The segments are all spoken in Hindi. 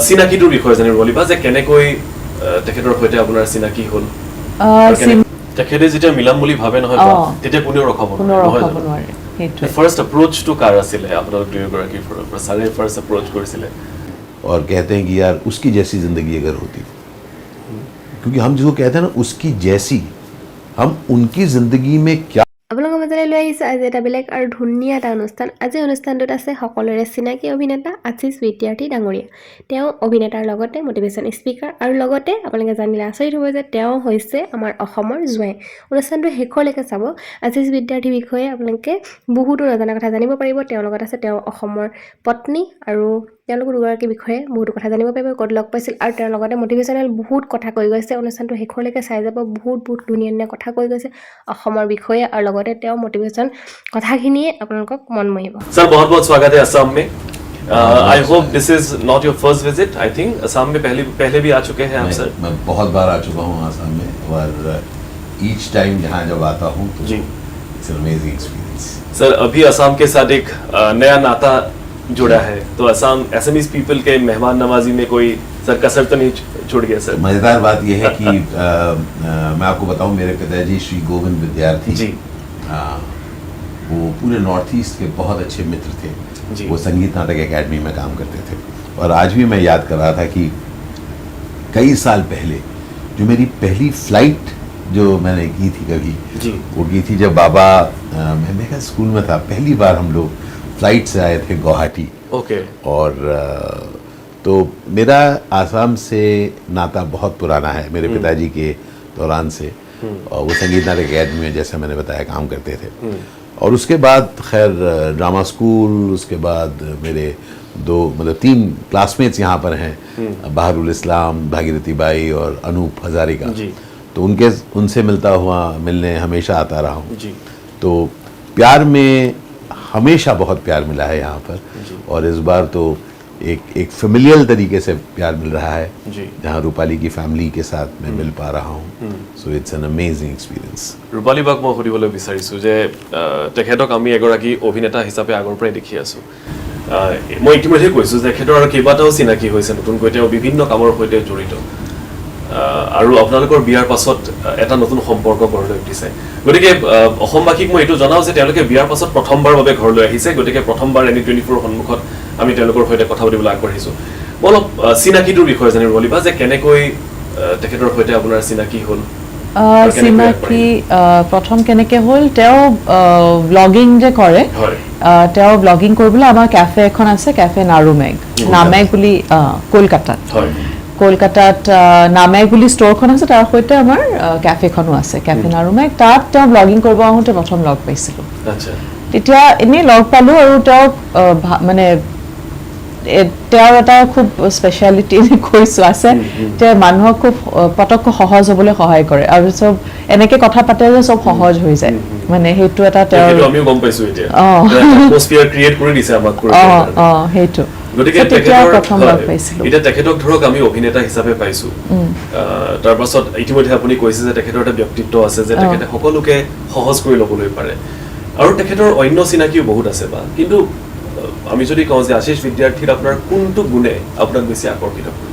চিনাকিটোৰ বিষয়ে জানিব পাৰিবা যে কেনেকৈ তেখেতৰ সৈতে আপোনাৰ চিনাকি হ'ল তেখেতে যেতিয়া মিলাম বুলি ভাবে নহয় তেতিয়া কোনেও ৰখাব নোৱাৰে সেইটোৱে ফাৰ্ষ্ট এপ্ৰোচটো কাৰ আছিলে আপোনালোক দুয়োগৰাকীৰ পৰা সাৰে ফাৰ্ষ্ট এপ্ৰোচ কৰিছিলে और कहते हैं कि यार उसकी जैसी ज़िंदगी अगर होती क्योंकि हम जिसको कहते हैं ना उसकी जैसी हम उनकी ज़िंदगी में क्या আপোনালোকৰ মাজলৈ লৈ আহিছোঁ আজি এটা বেলেগ আৰু ধুনীয়া এটা অনুষ্ঠান। আজি অনুষ্ঠানটোত আছে সকলোৰে চিনাকি অভিনেতা আশীষ বিদ্যাৰ্থী ডাঙৰীয়া। তেওঁ অভিনেতাৰ লগতে মটিভেশ্যন স্পীকাৰ আৰু লগতে আপোনালোকে জানিলে আচৰিত হ'ব যে তেওঁ হৈছে আমাৰ অসমৰ জোৱাই। অনুষ্ঠানটো শেষলৈকে চাব। আশীষ বিদ্যাৰ্থীৰ বিষয়ে আপোনালোকে বহুতো নজনা কথা জানিব পাৰিব। তেওঁৰ লগত আছে তেওঁ অসমৰ পত্নী আৰু তেওঁলোকৰ দুগৰাকীৰ বিষয়ে বহুতো কথা জানিব পাৰিব, ক'ত লগ পাইছিল আৰু তেওঁৰ লগতে মটিভেশ্যনেল বহুত কথা কৈ গৈছে। অনুষ্ঠানটো শেষলৈকে চাই যাব। বহুত ধুনীয়া ধুনীয়া কথা কৈ গৈছে অসমৰ বিষয়ে আৰু লগতে তেওঁ মোটিवेशन কথাখিনিয়ে আপোনালোকক মন মোহিব। सर बहुत बहुत स्वागत है असम में। I hope this is not your first visit. I think Assam में पहले भी आ चुके हैं आप सर? मैं बहुत बार आ चुका हूँ असम में और ईच टाइम यहाँ जब आता हूँ तो जी it's an amazing experience. Sir अभी असम के साथ एक नया नाता जुड़ा है तो असमीज पीपल के मेहमान नवाजी में कोई सर कसर तो नहीं छूट गया सर? मज़ेदार बात यह है कि मैं आपको बताऊं मेरे पिताजी श्री गोविंद विद्यार्थी जी वो पूरे नॉर्थ ईस्ट के बहुत अच्छे मित्र थे जी। वो संगीत नाटक एकेडमी में काम करते थे और आज भी मैं याद कर रहा था कि कई साल पहले जो मेरी पहली फ्लाइट जो मैंने की थी कभी जी वो की थी जब बाबा मैं मेरा स्कूल में था पहली बार हम लोग फ्लाइट से आए थे गुवाहाटी। ओके और तो मेरा आसाम से नाता बहुत पुराना है मेरे पिताजी के दौरान से और वो संगीत नाटक अकेडमी में जैसे मैंने बताया काम करते थे और उसके बाद खैर ड्रामा स्कूल उसके बाद मेरे दो मतलब 3 क्लासमेट्स यहाँ पर हैं बहारुल इस्लाम भागीरथी बाई और अनूप हजारिका जी तो उनसे मिलने हमेशा आता रहा हूँ जी तो प्यार में हमेशा बहुत प्यार मिला है यहाँ पर और इस बार तो एक फेमिलियल तरीके से प्यार मिल रहा है जी जहाँ रूपाली की फैमिली के साथ मैं मिल पा रहा हूँ so it's an amazing experience. Rupali बाक मैं सुधिবলৈ বিচাৰিছোঁ যে তেখেতক আমি এগৰাকী অভিনেতা হিচাপে আগৰ পৰাই দেখি আছোঁ। মই ইতিমধ্যে কৈছোঁ যে তেখেতৰ আৰু কেইবাটাও চিনাকি হৈছে নতুনকৈ তেওঁ বিভিন্ন কামৰ সৈতে জড়িত আৰু আপোনালোকৰ বিয়াৰ পাছত এটা নতুন সম্পৰ্ক গঢ়লৈ উঠিছে। গতিকে অসমবাসীক মই এইটো জনাওঁ যে তেওঁলোকে বিয়াৰ পাছত প্ৰথমবাৰ বাবে ঘৰলৈ আহিছে গতিকে প্ৰথমবাৰ N24 সন্মুখত আমি তেওঁলোকৰ সৈতে কথা পাতিবলৈ আগবাঢ়িছোঁ। অলপ চিনাকিটোৰ বিষয়ে জানিব পাৰিবা যে কেনেকৈ তেখেতৰ সৈতে আপোনাৰ চিনাকি হ'ল? চিনাকি প্ৰথম কেনেকৈ হ'ল তেওঁ ব্লগিং যে কৰে তেওঁ ব্লগিং কৰিবলৈ আমাৰ কেফে এখন আছে কেফে নাৰুমেগ নামেগ বুলি কলকাতাত কলকাতাত নামেগ বুলি ষ্ট'ৰখন আছে তাৰ সৈতে আমাৰ কেফেখনো আছে কেফে নাৰুমেগ তাত তেওঁ ব্লগিং কৰিব আহোঁতে প্ৰথম লগ পাইছিলোঁ। আচ্ছা তেতিয়া এনেই লগ পালোঁ আৰু তেওঁ মানে তেওঁৰ এটা খুব স্পেচিয়েলিটি কৈছোঁ আছে যে মানুহক খুব পটককৈ সহজ হ'বলৈ সহায় কৰে আৰু চব এনেকৈ কথা পাতে যে চব সহজ হৈ যায় মানে সেইটো এটা তেওঁৰ আমিও গম পাইছোঁ এতিয়া এটমস্ফিয়াৰ ক্ৰিয়েট কৰি দিছে আমাক সেইটো গতিকে এতিয়া তেখেতক ধৰক আমি অভিনেতা হিচাপে পাইছোঁ তাৰ পাছত ইতিমধ্যে আপুনি কৈছে যে তেখেতৰ এটা ব্যক্তিত্ব আছে যে তেখেতে সকলোকে সহজ কৰি ল'বলৈ পাৰে আৰু তেখেতৰ অন্য চিনাকিও বহুত আছে বা কিন্তু আমি যদি কওঁ যে আশীষ বিদ্যাৰ্থীৰ আপোনাৰ কোনটো গুণে আপোনাক বেছি আকৰ্ষিত কৰে?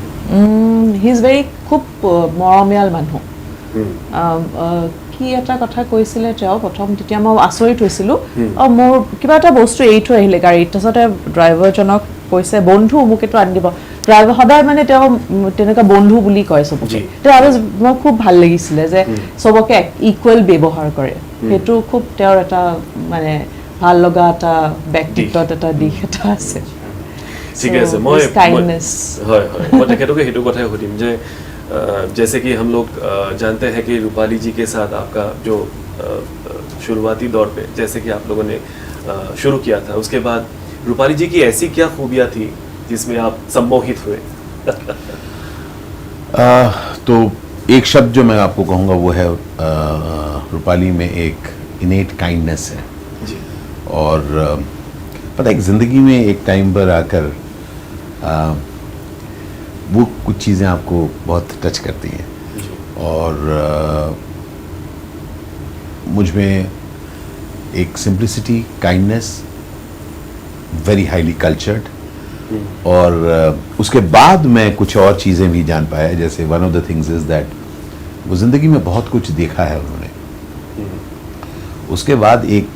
হি ইজ ভেৰি খুব মৰমীয়াল মানুহ। কি এটা কথা কৈছিলে তেওঁ প্ৰথম তেতিয়া মই আচৰিত হৈছিলোঁ মোৰ কিবা এটা বস্তু এৰি থৈ আহিলে গাড়ীত তাৰপিছতে ড্ৰাইভাৰজনক কৈছে বন্ধু মোক এইটো আনি দিব ড্ৰাইভাৰ সদায় মানে তেওঁ তেনেকুৱা বন্ধু বুলি কয় চবকে আৰু মোৰ খুব ভাল লাগিছিলে যে চবকে ইকুৱেল ব্যৱহাৰ কৰে সেইটো খুব তেওঁৰ এটা মানে ভাল লগা এটা ব্যক্তিত্বত এটা দিশ এটা আছে। ঠিক আছে মই হয় হয় মই তেখেতকে সেইটো কথাই সুধিম যে जैसे कि हम लोग जानते हैं कि रूपाली जी के साथ आपका जो शुरुआती दौर पे जैसे कि आप लोगों ने शुरू किया था उसके बाद रूपाली जी की ऐसी क्या खूबियाँ थी जिसमें आप सम्मोहित हुए? तो एक शब्द जो मैं आपको कहूँगा वो है रूपाली में एक इनेट काइंडनेस है जी और पता है ज़िंदगी में एक टाइम पर आकर वो कुछ चीज़ें आपको बहुत टच करती हैं और मुझ में एक simplicity kindness very highly cultured और उसके बाद मैं कुछ और चीज़ें भी जान पाया, जैसे one of the things is that वो ज़िंदगी में बहुत कुछ देखा है उन्होंने। उसके बाद एक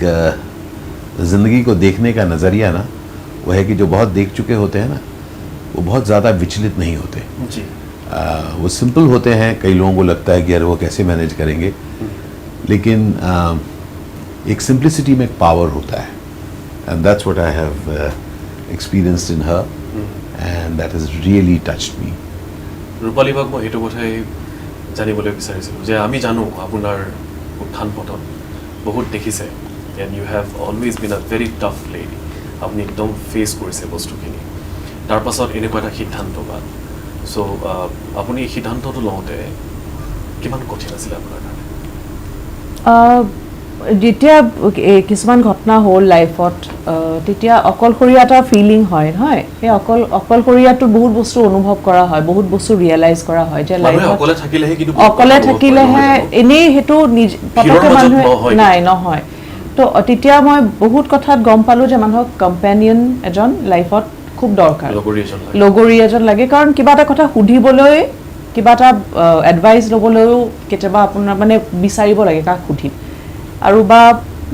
ज़िंदगी को देखने का नज़रिया ना वो है कि जो बहुत देख चुके होते हैं ना वो बहुत ज़्यादा विचलित नहीं होते जी। वो सिंपल होते हैं। कई लोगों को लगता है कि यार वो कैसे मैनेज करेंगे, लेकिन एक सिंप्लिसिटी में एक पावर होता है, and that's what I have experienced in her and that has really touched me. ৰূপালী বাক মই সেইটো কথাই জানিবলৈ বিচাৰিছিলোঁ যে আমি জানো আপোনাৰ উত্থান পতন বহুত দেখিছে, and you have always been a very tough lady. আপুনি একদম ফেচ কৰিছে বস্তুখিনি, তাৰপাছত এনেকুৱা এটা সিদ্ধান্ত বা চ' আপুনি এই সিদ্ধান্তটো লওঁতে কিমান কঠিন আছিলে আপোনাৰ কাৰণে? যেতিয়া কিছুমান ঘটনা হ'ল লাইফত, তেতিয়া অকলশৰীয়া এটা ফিলিং হয় নহয়, সেই অকলশৰীয়াটো বহুত বস্তু অনুভৱ কৰা হয়, বহুত বস্তু ৰিয়েলাইজ কৰা হয় যে লাইফত অকলে থাকিলেহে কিন্তু অকলে থাকিলেহে এনেই সেইটো পটককৈ মানুহে নহয়। তো তেতিয়া মই বহুত কথাত গম পালোঁ যে মানুহক কম্পেনিয়ন এজন লাইফত খুব দৰকাৰ, লগৰী এজন লাগে। কাৰণ কিবা এটা কথা সুধিবলৈ, কিবা এটা এডভাইচ ল'বলৈও কেতিয়াবা আপোনাৰ মানে বিচাৰিব লাগে কাক সুধিম, আৰু বা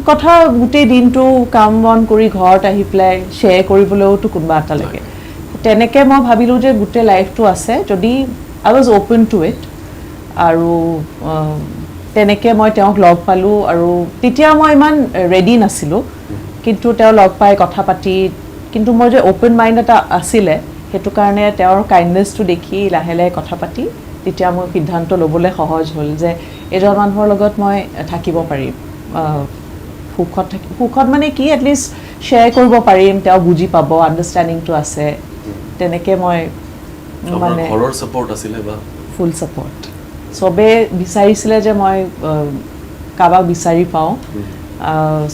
কথা গোটেই দিনটো কাম বন কৰি ঘৰত আহি পেলাই শ্বেয়াৰ কৰিবলৈওতো কোনোবা এটা লাগে। তেনেকৈ মই ভাবিলোঁ যে গোটেই লাইফটো আছে, যদি আই ৱাজ অ'পেন টু ইট। আৰু তেনেকৈ মই তেওঁক লগ পালোঁ, আৰু তেতিয়া মই ইমান ৰেডি নাছিলোঁ, কিন্তু তেওঁ লগ পাই কথা পাতি, কিন্তু মই যে অ'পেন মাইণ্ড এটা আছিলে, সেইটো কাৰণে তেওঁৰ কাইণ্ডনেছটো দেখি লাহে লাহে কথা পাতি তেতিয়া মোৰ সিদ্ধান্ত ল'বলৈ সহজ হ'ল যে এজন মানুহৰ লগত মই থাকিব পাৰিম, সুখত মানে কি এটলিষ্ট শ্বেয়াৰ কৰিব পাৰিম, তেওঁ বুজি পাব, আণ্ডাৰষ্টেণ্ডিংটো আছে। তেনেকৈ মই মানে ঘৰৰ ছাপোৰ্ট আছিলে বা ফুল ছাপোৰ্ট। চবেই বিচাৰিছিলে যে মই কাৰোবাক বিচাৰি পাওঁ,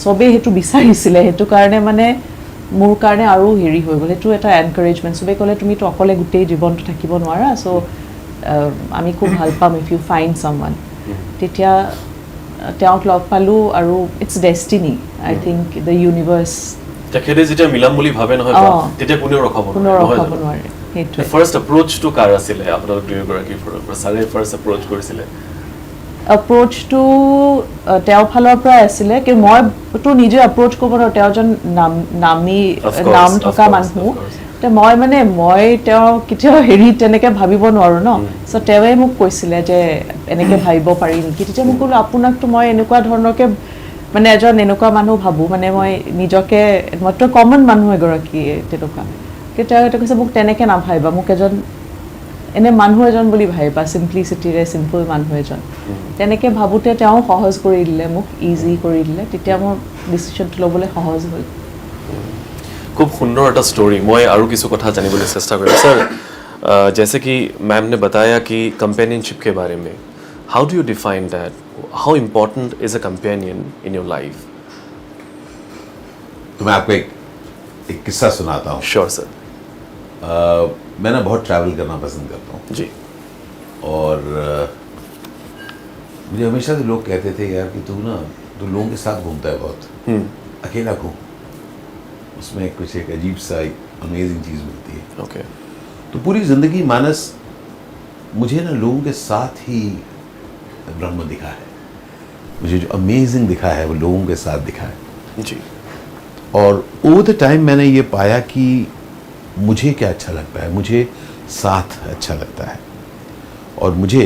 চবেই সেইটো বিচাৰিছিলে, সেইটো কাৰণে মানে মোৰ কাৰণে আৰু হেৰি হৈ গ'ল, সেইটো এটা এনকাৰেজমেণ্ট। চবেই ক'লে তুমিতো অকলে গোটেই জীৱনটো থাকিব নোৱাৰা, চ' আমি খুব ভাল পাম ইফ ইউ ফাইণ্ড ছামৱান। তেতিয়া তেওঁক লগ পালোঁ, আৰু it's destiny, I think the universe. তেখেতে যেতিয়া মিলাম বুলি ভাবে নহয় তেতিয়া কোনেও ৰখাব নোৱাৰে। সেইটোৱে ফাৰ্ষ্ট এপ্ৰ'চটো কাৰ আছিলে আপোনালোক দুয়োগৰাকীৰ ফালৰ পৰা? ছাৰে ফাৰ্ষ্ট এপ্ৰ'চ কৰিছিলে? এপ্ৰ'চটো তেওঁৰ ফালৰ পৰাই আছিলে, কিন্তু মইতো নিজে এপ্ৰ'চ কৰিব নোৱাৰোঁ, তেওঁ এজন নাম থকা মানুহ। মই তেওঁ কেতিয়াও হেৰি তেনেকৈ ভাবিব নোৱাৰোঁ ন। চ' তেওঁৱে মোক কৈছিলে যে এনেকৈ ভাবিব পাৰি নেকি। তেতিয়া মোক ক'লোঁ আপোনাকতো মই এনেকুৱা ধৰণৰকৈ মানে এজন এনেকুৱা মানুহ ভাবোঁ, মানে মই নিজকে মইতো কমন মানুহ এগৰাকী তেনেকুৱা। কিন্তু তেওঁ কৈছে মোক তেনেকৈ নাভাবিবা, মোক এজন এনে মানুহ এজন বুলি ভাবিবা, চিম্প্লিচিটিৰে চিম্পল মানুহ এজন। তেনেকৈ ভাবোঁতে তেওঁ সহজ কৰি দিলে, মোক ইজি কৰি দিলে, তেতিয়া মোৰ ডিচিশ্যনটো ল'বলৈ সহজ হ'ল। খুব সুন্দৰ এটা ষ্টৰি। মই আৰু কিছু কথা জানিবলৈ চেষ্টা কৰিম। सर, जैसे कि मैम ने बताया कि कंपेनियनशिप के बारे में, how do you define that? How important is a companion in your life? तो मैं आपको एक किस्सा सुनाता हूँ। Sure sir. मैं ना बहुत ट्रैवल करना पसंद करता हूँ जी। और मुझे हमेशा से लोग कहते थे यार कि तू लोगों के साथ घूमता है बहुत, अकेला घूम, उसमें कुछ एक अजीब सा अमेजिंग चीज़ मिलती है। ओके। तो पूरी ज़िंदगी मानस मुझे ना लोगों के साथ ही ब्रह्म दिखा है, मुझे जो अमेजिंग दिखा है वो लोगों के साथ दिखा है जी। और ओवर द टाइम मैंने ये पाया कि मुझे क्या अच्छा लगता है, मुझे साथ अच्छा लगता है, और मुझे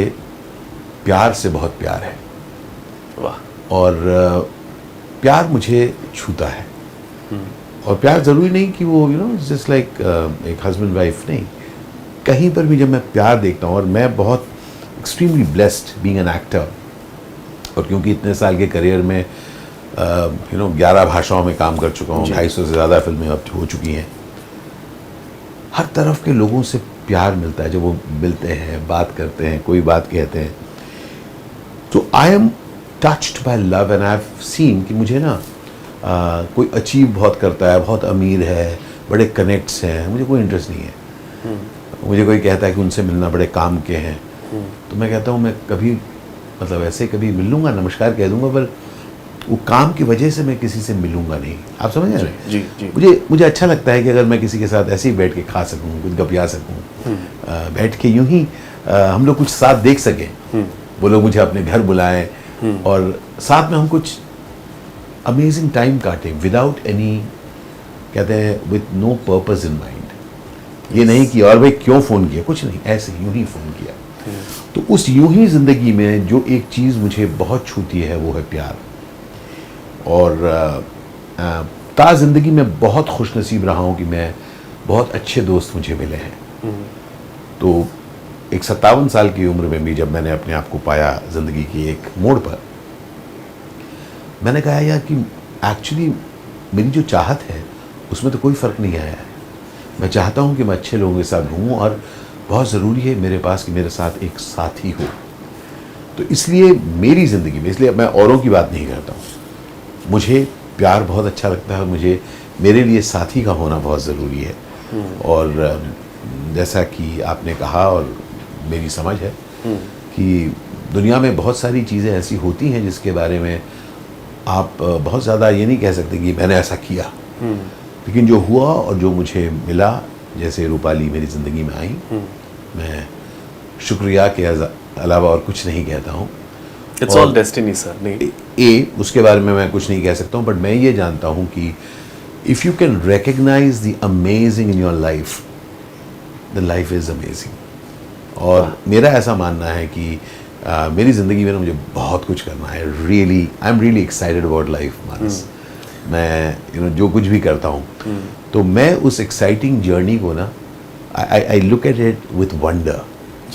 प्यार से बहुत प्यार है। वाह। और प्यार मुझे छूता है, और प्यार ज़रूरी नहीं कि वो जस्ट लाइक एक हस्बैंड वाइफ, नहीं, कहीं पर भी जब मैं प्यार देखता हूँ, और मैं बहुत extremely blessed being an actor, और क्योंकि इतने साल के करियर में 11 भाषाओं में काम कर चुका हूँ, 250 से ज़्यादा फिल्में अब हो चुकी हैं, हर तरफ के लोगों से प्यार मिलता है। जब वो मिलते हैं, बात करते हैं, कोई बात कहते हैं, तो I am touched bye love, and I have seen कि मुझे ना कोई अचीव बहुत करता है, बहुत अमीर है, बड़े कनेक्ट्स हैं, मुझे कोई इंटरेस्ट नहीं है। मुझे कोई कहता है कि उनसे मिलना बड़े काम के हैं, तो मैं कहता हूँ मैं कभी मतलब ऐसे कभी मिल लूँगा, नमस्कार कह दूँगा, पर वो काम की वजह से मैं किसी से मिलूंगा नहीं, आप समझ रहे हैं? जी जी मुझे अच्छा लगता है कि अगर मैं किसी के साथ ऐसे ही बैठ के खा सकूं, कुछ गपिया सकूं, बैठ के यूं ही हम लोग कुछ साथ देख सकें, वो लोग मुझे अपने घर बुलाएं और साथ में हम कुछ अमेजिंग टाइम काटें विदाउट एनी, कहते हैं with no purpose in mind. ये नहीं कि और भाई क्यों फ़ोन किया, कुछ नहीं, ऐसे यूं ही फ़ोन किया। तो उस यूं ही ज़िंदगी में जो एक चीज़ मुझे बहुत छूती है वो है प्यार। और ता ज़िंदगी में बहुत खुशनसीब रहा हूँ कि मैं बहुत अच्छे दोस्त मुझे मिले हैं। तो एक 57 साल की उम्र में भी जब मैंने अपने आप को पाया ज़िंदगी की एक मोड़ पर, मैंने कहा यार कि एक्चुअली मेरी जो चाहत है उसमें तो कोई फ़र्क नहीं आया है। मैं चाहता हूँ कि मैं अच्छे लोगों के साथ घूमूँ और बहुत ज़रूरी है मेरे पास कि मेरे साथ एक साथी हो। तो इसलिए मेरी ज़िंदगी में, इसलिए मैं औरों की बात नहीं करता हूँ, मुझे प्यार बहुत अच्छा लगता है, मुझे मेरे लिए साथी का होना बहुत ज़रूरी है। और जैसा कि आपने कहा और मेरी समझ है कि दुनिया में बहुत सारी चीज़ें ऐसी होती हैं जिसके बारे में आप बहुत ज़्यादा ये नहीं कह सकते कि मैंने ऐसा किया, लेकिन जो हुआ और जो मुझे मिला, जैसे रूपाली मेरी ज़िंदगी में आई, मैं शुक्रिया के अलावा और कुछ नहीं कहता हूँ। It's all destiny sir. नहीं उसके बारे में मैं कुछ नहीं कह सकता हूँ, बट मैं ये जानता हूँ कि if you can recognise the amazing in your life, the life is amazing. और मेरा ऐसा मानना है कि मेरी ज़िंदगी में ना मुझे बहुत कुछ करना है। Really I am really excited about life Manas. मैं जो कुछ भी करता हूँ तो मैं उस एक्साइटिंग जर्नी को ना आई look at it with wonder,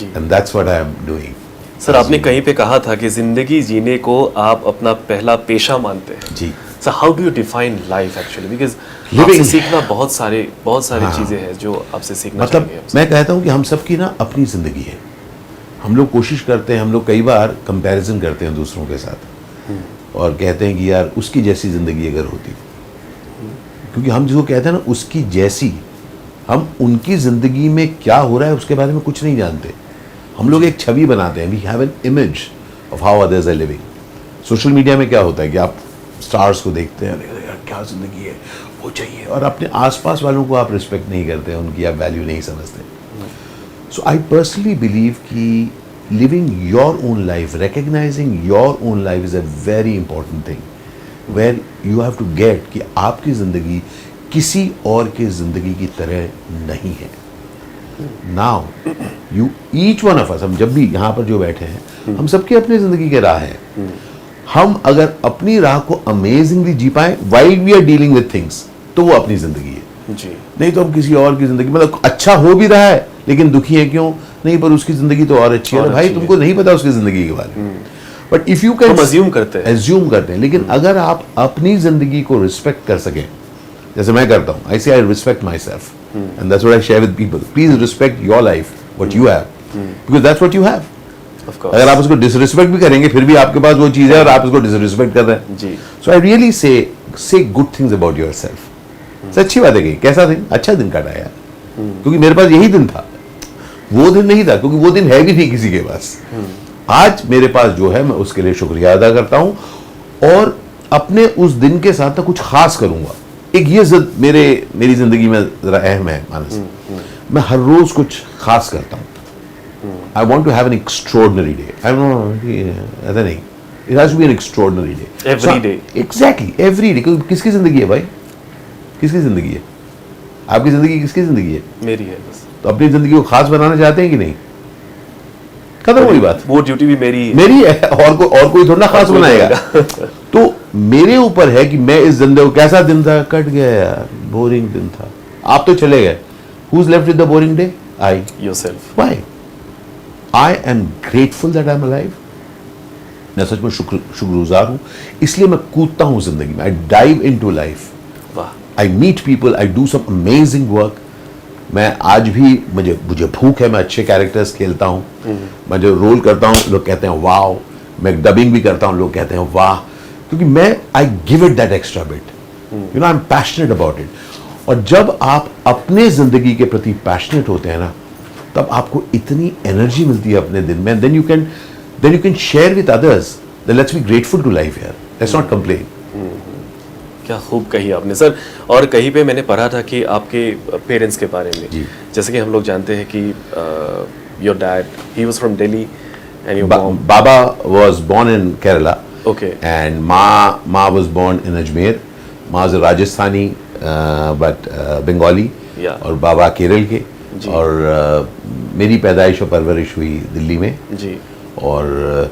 and that's what I am doing. Sir आपने कहीं पे कहा था कि जिंदगी जीने को आप अपना पहला पेशा मानते हैं। जी sir how do you define life actually, because Living- आपसे सीखना बहुत सारी चीजें हैं जो आपसे सीखना मतलब चाहिए आपसे। मैं कहता हूँ कि हम सबकी ना अपनी ज़िंदगी है। हम लोग कोशिश करते हैं, हम लोग कई बार कंपैरिजन करते हैं दूसरों के साथ और कहते हैं कि यार उसकी जैसी ज़िंदगी अगर होती, क्योंकि हम जिसको कहते हैं ना उसकी जैसी, हम उनकी ज़िंदगी में क्या हो रहा है उसके बारे में कुछ नहीं जानते। हम लोग एक छवि बनाते हैं, we have an image of how others are living. Social media में क्या होता है कि आप स्टार्स को देखते हैं, अरे यार क्या ज़िंदगी है, वो चाहिए, और अपने आसपास वालों को आप रिस्पेक्ट नहीं करते हैं, उनकी आप वैल्यू नहीं समझते। सो आई पर्सनली बिलीव कि living your own life, recognizing your own life is a very important thing, where you have to get कि आपकी ज़िंदगी किसी और की ज़िंदगी की तरह नहीं है। Now, you each one of us, हम जब भी यहाँ पर जो बैठे हैं, हम सबकी अपनी ज़िंदगी के राह हैं। हम अगर अपनी राह को अमेजिंगली जी पाएं while we are dealing with things, तो वो अपनी ज़िंदगी है। जी नहीं तो हम किसी और की ज़िंदगी, मतलब अच्छा हो भी रहा है लेकिन दुखी है क्यों, नहीं पर उसकी ज़िंदगी तो और अच्छी है। और भाई अच्छी तुमको नहीं पता उसकी ज़िंदगी के बारे में, बट इफ़ यू कैन हम assume करते हैं। assume करते हैं। लेकिन अगर आप अपनी ज़िंदगी को रिस्पेक्ट कर सकें, जैसे मैं करता हूँ, आई से I respect my self and that's what I share with people. Please respect your life, what you have, because that's what you have. Of course. अगर आप उसको डिसरिस्पेक्ट भी करेंगे फिर भी आपके पास वो चीज़ है और आप उसको डिसरिस्पेक्ट कर रहे हैं। जी। So I really say good things about yourself. अच्छी बात है कि कैसा दिन, अच्छा दिन काटा यार, क्योंकि मेरे पास यही दिन था, वो दिन नहीं था, क्योंकि वो दिन है भी नहीं किसी के पास। आज मेरे पास जो है मैं उसके लिए शुक्रिया अदा करता हूं और अपने उस दिन के साथ ना कुछ खास करूंगा। एक ये जिद मेरी जिंदगी में जरा अहम है मानस, मैं हर रोज कुछ खास करता हूं। I want to have an extraordinary day. I know ऐसा नहीं, it has to be an extraordinary day Every day. Exactly every day. किसकी जिंदगी है भाई, किसकी जिंदगी है? आपकी जिंदगी किसकी जिंदगी है? मेरी है बस। तो अपनी जिंदगी को खास बनाना चाहते हैं कि नहीं? खत्म हुई बात। वो ड्यूटी भी मेरी ही है। मेरी है, और कोई थोड़ा ना खास कोई बनाएगा। बनाएगा। तो मेरे ऊपर है कि मैं इस जिंदगी को, कैसा दिन था, कट गया यार, बोरिंग दिन था, आप तो चले गए। Who is left with the boring day? I. Yourself. Why? I am grateful that I am alive. मैं सच में शुक्रगुजार हूं, इसलिए मैं कूदता हूं जिंदगी में। आई डाइव इनटू लाइफ, वाह। I meet people, I do some amazing work. मैं आज भी मुझे भूख है, मैं अच्छे कैरेक्टर्स खेलता हूँ, मैं जो रोल करता हूँ लोग कहते हैं वाह, मैं डबिंग भी करता हूँ लोग कहते हैं वाह, क्योंकि मैं I give it that extra bit, you know, I am passionate about it. और जब आप अपने जिंदगी के प्रति पैशनेट होते हैं ना, तब आपको इतनी एनर्जी मिलती है अपने दिन में, then you can share with others, let's be grateful to life यार। Let's not complain. क्या खूब कही आपने सर। और कहीं पे मैंने पढ़ा था कि आपके पेरेंट्स के बारे में, जी। जैसे कि हम लोग जानते हैं कि your dad he was from Delhi and your mom. Baba was born in Kerala. Okay. And Ma was born in Ajmer. Ma was a Rajasthani but Bengali. Yeah. और बाबा केरल के। जी। और मेरी पैदाइश और परवरिश हुई दिल्ली में। जी। और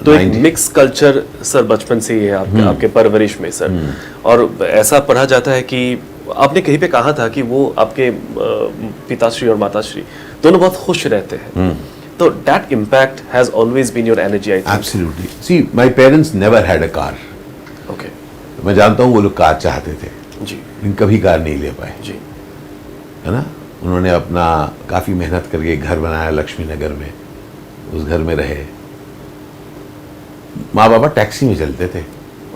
तो एक मिक्स कल्चर सर बचपन से ही है आपके परवरिश में सर। और ऐसा पढ़ा जाता है कि आपने कहीं पे कहा था कि वो आपके पिताश्री और माताश्री दोनों बहुत खुश रहते हैं। तो that impact has always been your energy I think. Absolutely. See my parents never had a car. Okay. मैं जानता हूँ वो लोग कार चाहते थे, जी। लेकिन कभी कार नहीं ले पाए, जी। है ना। उन्होंने अपना काफ़ी मेहनत करके एक घर बनाया लक्ष्मी नगर में, उस घर में रहे। माँ बाबा टैक्सी में चलते थे,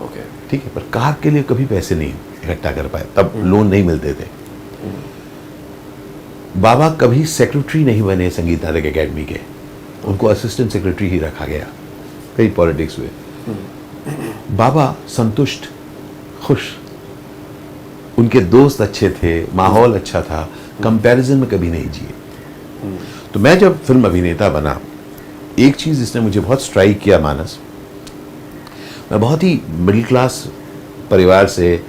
ओके। ठीक है, पर कार के लिए कभी पैसे नहीं इकट्ठा कर पाए, तब लोन नहीं मिलते थे। बाबा कभी सेक्रेटरी नहीं बने संगीत नाटक एकेडमी के, उनको असिस्टेंट सेक्रेटरी ही रखा गया, कई पॉलिटिक्स हुए। बाबा संतुष्ट, खुश, उनके दोस्त अच्छे थे, माहौल अच्छा था, कंपैरिजन में कभी नहीं जिए। तो मैं जब फिल्म अभिनेता बना, एक चीज़ इसने मुझे बहुत स्ट्राइक किया मानस, मैं बहुत ही मिडिल क्लास परिवार से,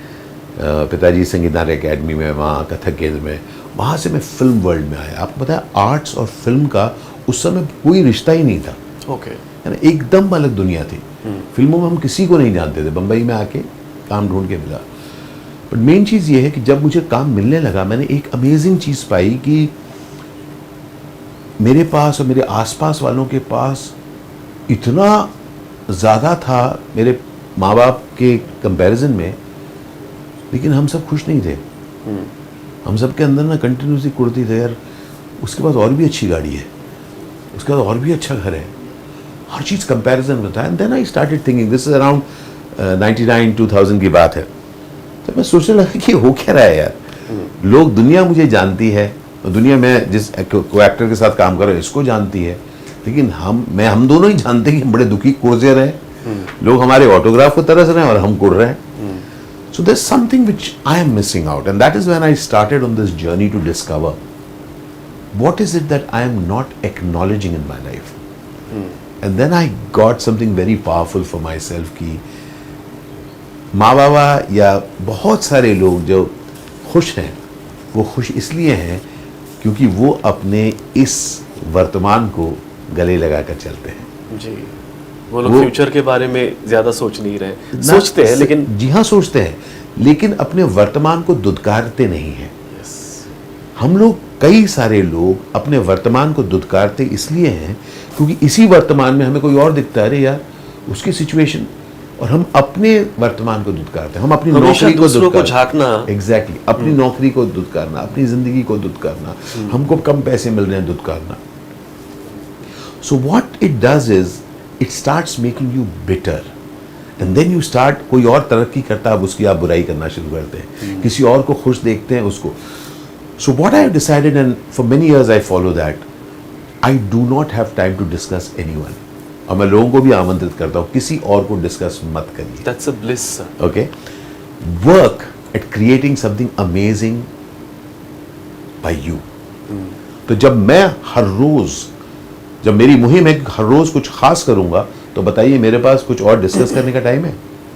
पिताजी संगीत नाटक एकेडमी में, वहाँ कथक केंद्र में, वहाँ से मैं फिल्म वर्ल्ड में आया। आपको पता है आर्ट्स और फिल्म का उस समय कोई रिश्ता ही नहीं था, ओके। है ना, एकदम अलग दुनिया थी। फिल्मों में हम किसी को नहीं जानते थे, बम्बई में आके काम ढूंढ के मिला। बट मेन चीज़ ये है कि जब मुझे काम मिलने लगा, मैंने एक अमेजिंग चीज़ पाई कि मेरे पास और मेरे आसपास वालों के पास इतना ज़्यादा था मेरे माँ बाप के कंपैरिजन में, लेकिन हम सब खुश नहीं थे। हम सब के अंदर ना कंटिन्यूसली कुड़ती थे, यार उसके पास और भी अच्छी गाड़ी है, उसके बाद और भी अच्छा घर है, हर चीज़ कंपैरिजन में था। And then I started thinking, this is around 99-2000 की बात है। तो मैं सोचने लगा कि हो क्या रहा है यार, लोग, दुनिया मुझे जानती है, दुनिया में जिस को एक्टर के साथ काम कर रहा है इसको जानती है, लेकिन हम दोनों ही जानते हैं कि हम बड़े दुखी कुर्जे रहे, लोग हमारे ऑटोग्राफ को तरस रहे हैं और हम कुड़ रहे हैं। So there's something which I am missing out, and that is when I started on this journey to discover what is it that I am not acknowledging in my life. And then I got something very powerful for myself कि माँ बाबा या बहुत सारे लोग जो खुश हैं, वो खुश इसलिए हैं क्योंकि वो अपने इस वर्तमान को गले लगाकर चलते हैं। जी। वो लोग फ्यूचर के बारे में ज्यादा सोच नहीं रहे, सोचते हैं लेकिन, जी हाँ सोचते हैं, लेकिन अपने वर्तमान को दुदकारते नहीं हैं। हम लोग, कई सारे लोग अपने वर्तमान को दुदकारते इसलिए हैं क्योंकि इसी वर्तमान में हमें कोई और दिखता है, अरे यार उसकी सिचुएशन, और हम अपने वर्तमान को दुदकारते हैं। हम अपनी नौकरी को झांकना, एग्जैक्टली, अपनी नौकरी को दुदकारना, अपनी जिंदगी को दुदकारना, हमको कम पैसे मिल रहे हैं दुदकारना। So what it does is it starts making you bitter, and then you start, कोई और तरक्की करता है, अब उसकी आप बुराई करना शुरू करते हैं, किसी और को खुश देखते हैं उसको। So what I have decided, and for many years I follow that, I do not have time to discuss anyone, और मैं लोगों को भी आमंत्रित करता हूँ किसी और को डिस्कस मत करिए। That's a bliss, sir. Okay, work at creating something amazing by you. तो जब मैं हर रोज, जब मेरी मुहिम है कि हर रोज कुछ खास करूंगा, तो बताइए मेरे पास कुछ और डिस्कस करने का टाइम है?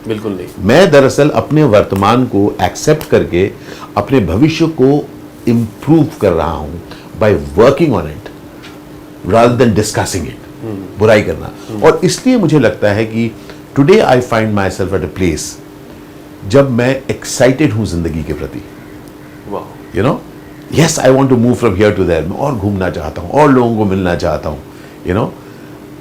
बिल्कुल नहीं। मैं दरअसल अपने वर्तमान को एक्सेप्ट करके अपने भविष्य को इम्प्रूव कर रहा हूं by working on it rather than discussing it, बुराई करना। और इसलिए मुझे लगता है कि today I find myself at a place जब मैं एक्साइटेड हूं जिंदगी के प्रति। You know, yes I want to move from here to there, मैं और घूमना चाहता हूँ और लोगों को मिलना चाहता हूँ, यू नो,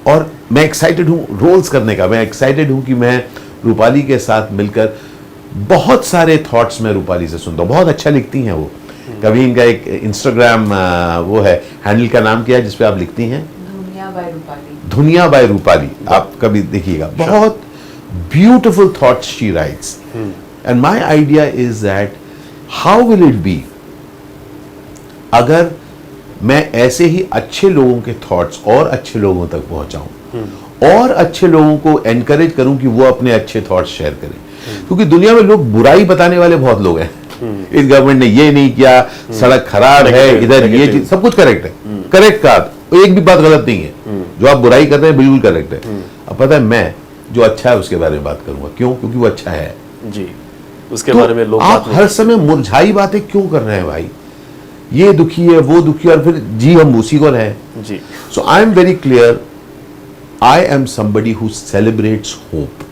और मैं एक्साइटेड हूँ रोल्स करने का। मैं एक्साइटेड हूँ कि मैं रूपाली के साथ मिलकर बहुत सारे थॉट्स में रूपाली से सुनता हूँ, बहुत अच्छा लिखती हैं वो। कभी इनका एक इंस्टाग्राम वो है, हैंडल का नाम क्या है जिसपे आप लिखती हैं? धुनिया बाय रूपाली, आप कभी देखिएगा। बहुत beautiful thoughts she writes, and my idea is that how will it be अगर मैं ऐसे ही अच्छे लोगों के थॉट्स और अच्छे लोगों तक पहुंचाऊं, और अच्छे लोगों को एनकरेज करूं कि वो अपने अच्छे थॉट्स शेयर करें, क्योंकि दुनिया में लोग बुराई बताने वाले बहुत लोग हैं। इस गवर्नमेंट ने ये नहीं किया, सड़क खराब है, इधर ये चीज, सब कुछ करेक्ट है, करेक्ट का एक भी बात गलत नहीं है। जो आप बुराई कर रहे हैं बिल्कुल करेक्ट है। अब पता है, मैं जो अच्छा है उसके बारे में बात करूंगा। क्यों? क्योंकि वो अच्छा है जी, उसके तो बारे में लोग आप हर समय मुरझाई बातें क्यों कर रहे हैं भाई? ये दुखी है, वो दुखी है, और फिर जी हम उसी को रहे। जी, so I am very clear, I am somebody who celebrates hope.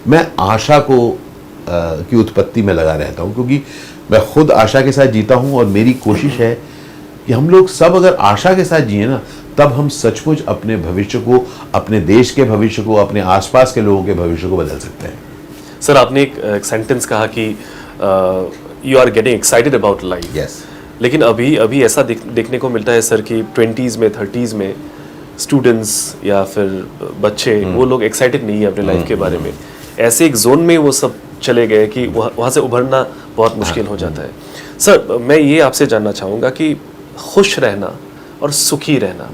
मैं आशा को की उत्पत्ति में लगा रहता हूं, क्योंकि मैं खुद आशा के साथ जीता हूं, और मेरी कोशिश है कि हम लोग सब अगर आशा के साथ जिए ना, तब हम सचमुच अपने भविष्य को, अपने देश के भविष्य को, अपने आसपास के लोगों के भविष्य को बदल सकते हैं। सर आपने एक सेंटेंस कहा कि you are getting excited about life. Yes, लेकिन अभी ऐसा देखने को मिलता है सर कि 20s में 30s में स्टूडेंट्स या फिर बच्चे वो लोग एक्साइटेड नहीं है अपने लाइफ के बारे में। ऐसे एक जोन में वो सब चले गए कि वहाँ से उभरना बहुत मुश्किल हो जाता है। सर मैं ये आपसे जानना चाहूँगा कि खुश रहना और सुखी रहना,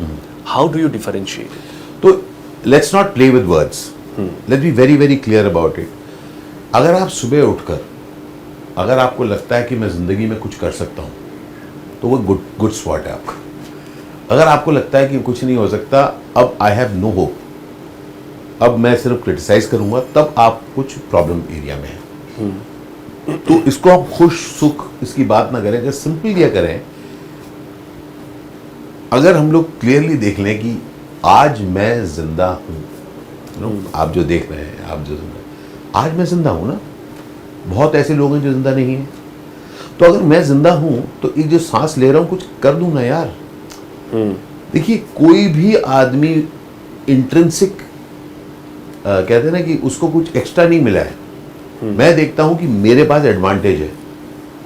हाउ डू यू डिफरेंशिएट? तो let's not play with words, let's be very very clear about it. अगर आप सुबह उठकर, अगर आपको लगता है कि मैं जिंदगी में कुछ कर सकता हूँ, तो वो गुड स्पॉट है आपका। अगर आपको लगता है कि कुछ नहीं हो सकता, अब आई हैव नो होप, अब मैं सिर्फ क्रिटिसाइज करूंगा, तब आप कुछ प्रॉब्लम एरिया में हैं। तो इसको आप खुश सुख इसकी बात ना करें, अगर सिंपल ये करें, अगर हम लोग क्लियरली देख लें कि आज मैं जिंदा हूं, आप जो देख रहे हैं, आप जो आज मैं जिंदा हूं ना, बहुत ऐसे लोग हैं जो जिंदा नहीं है। तो अगर मैं जिंदा हूं तो एक जो सांस ले रहा हूं कुछ कर दूं ना यार। देखिए, कोई भी आदमी इंट्रिंसिक कहते हैं ना कि उसको कुछ एक्स्ट्रा नहीं मिला है। मैं देखता हूं कि मेरे पास एडवांटेज है,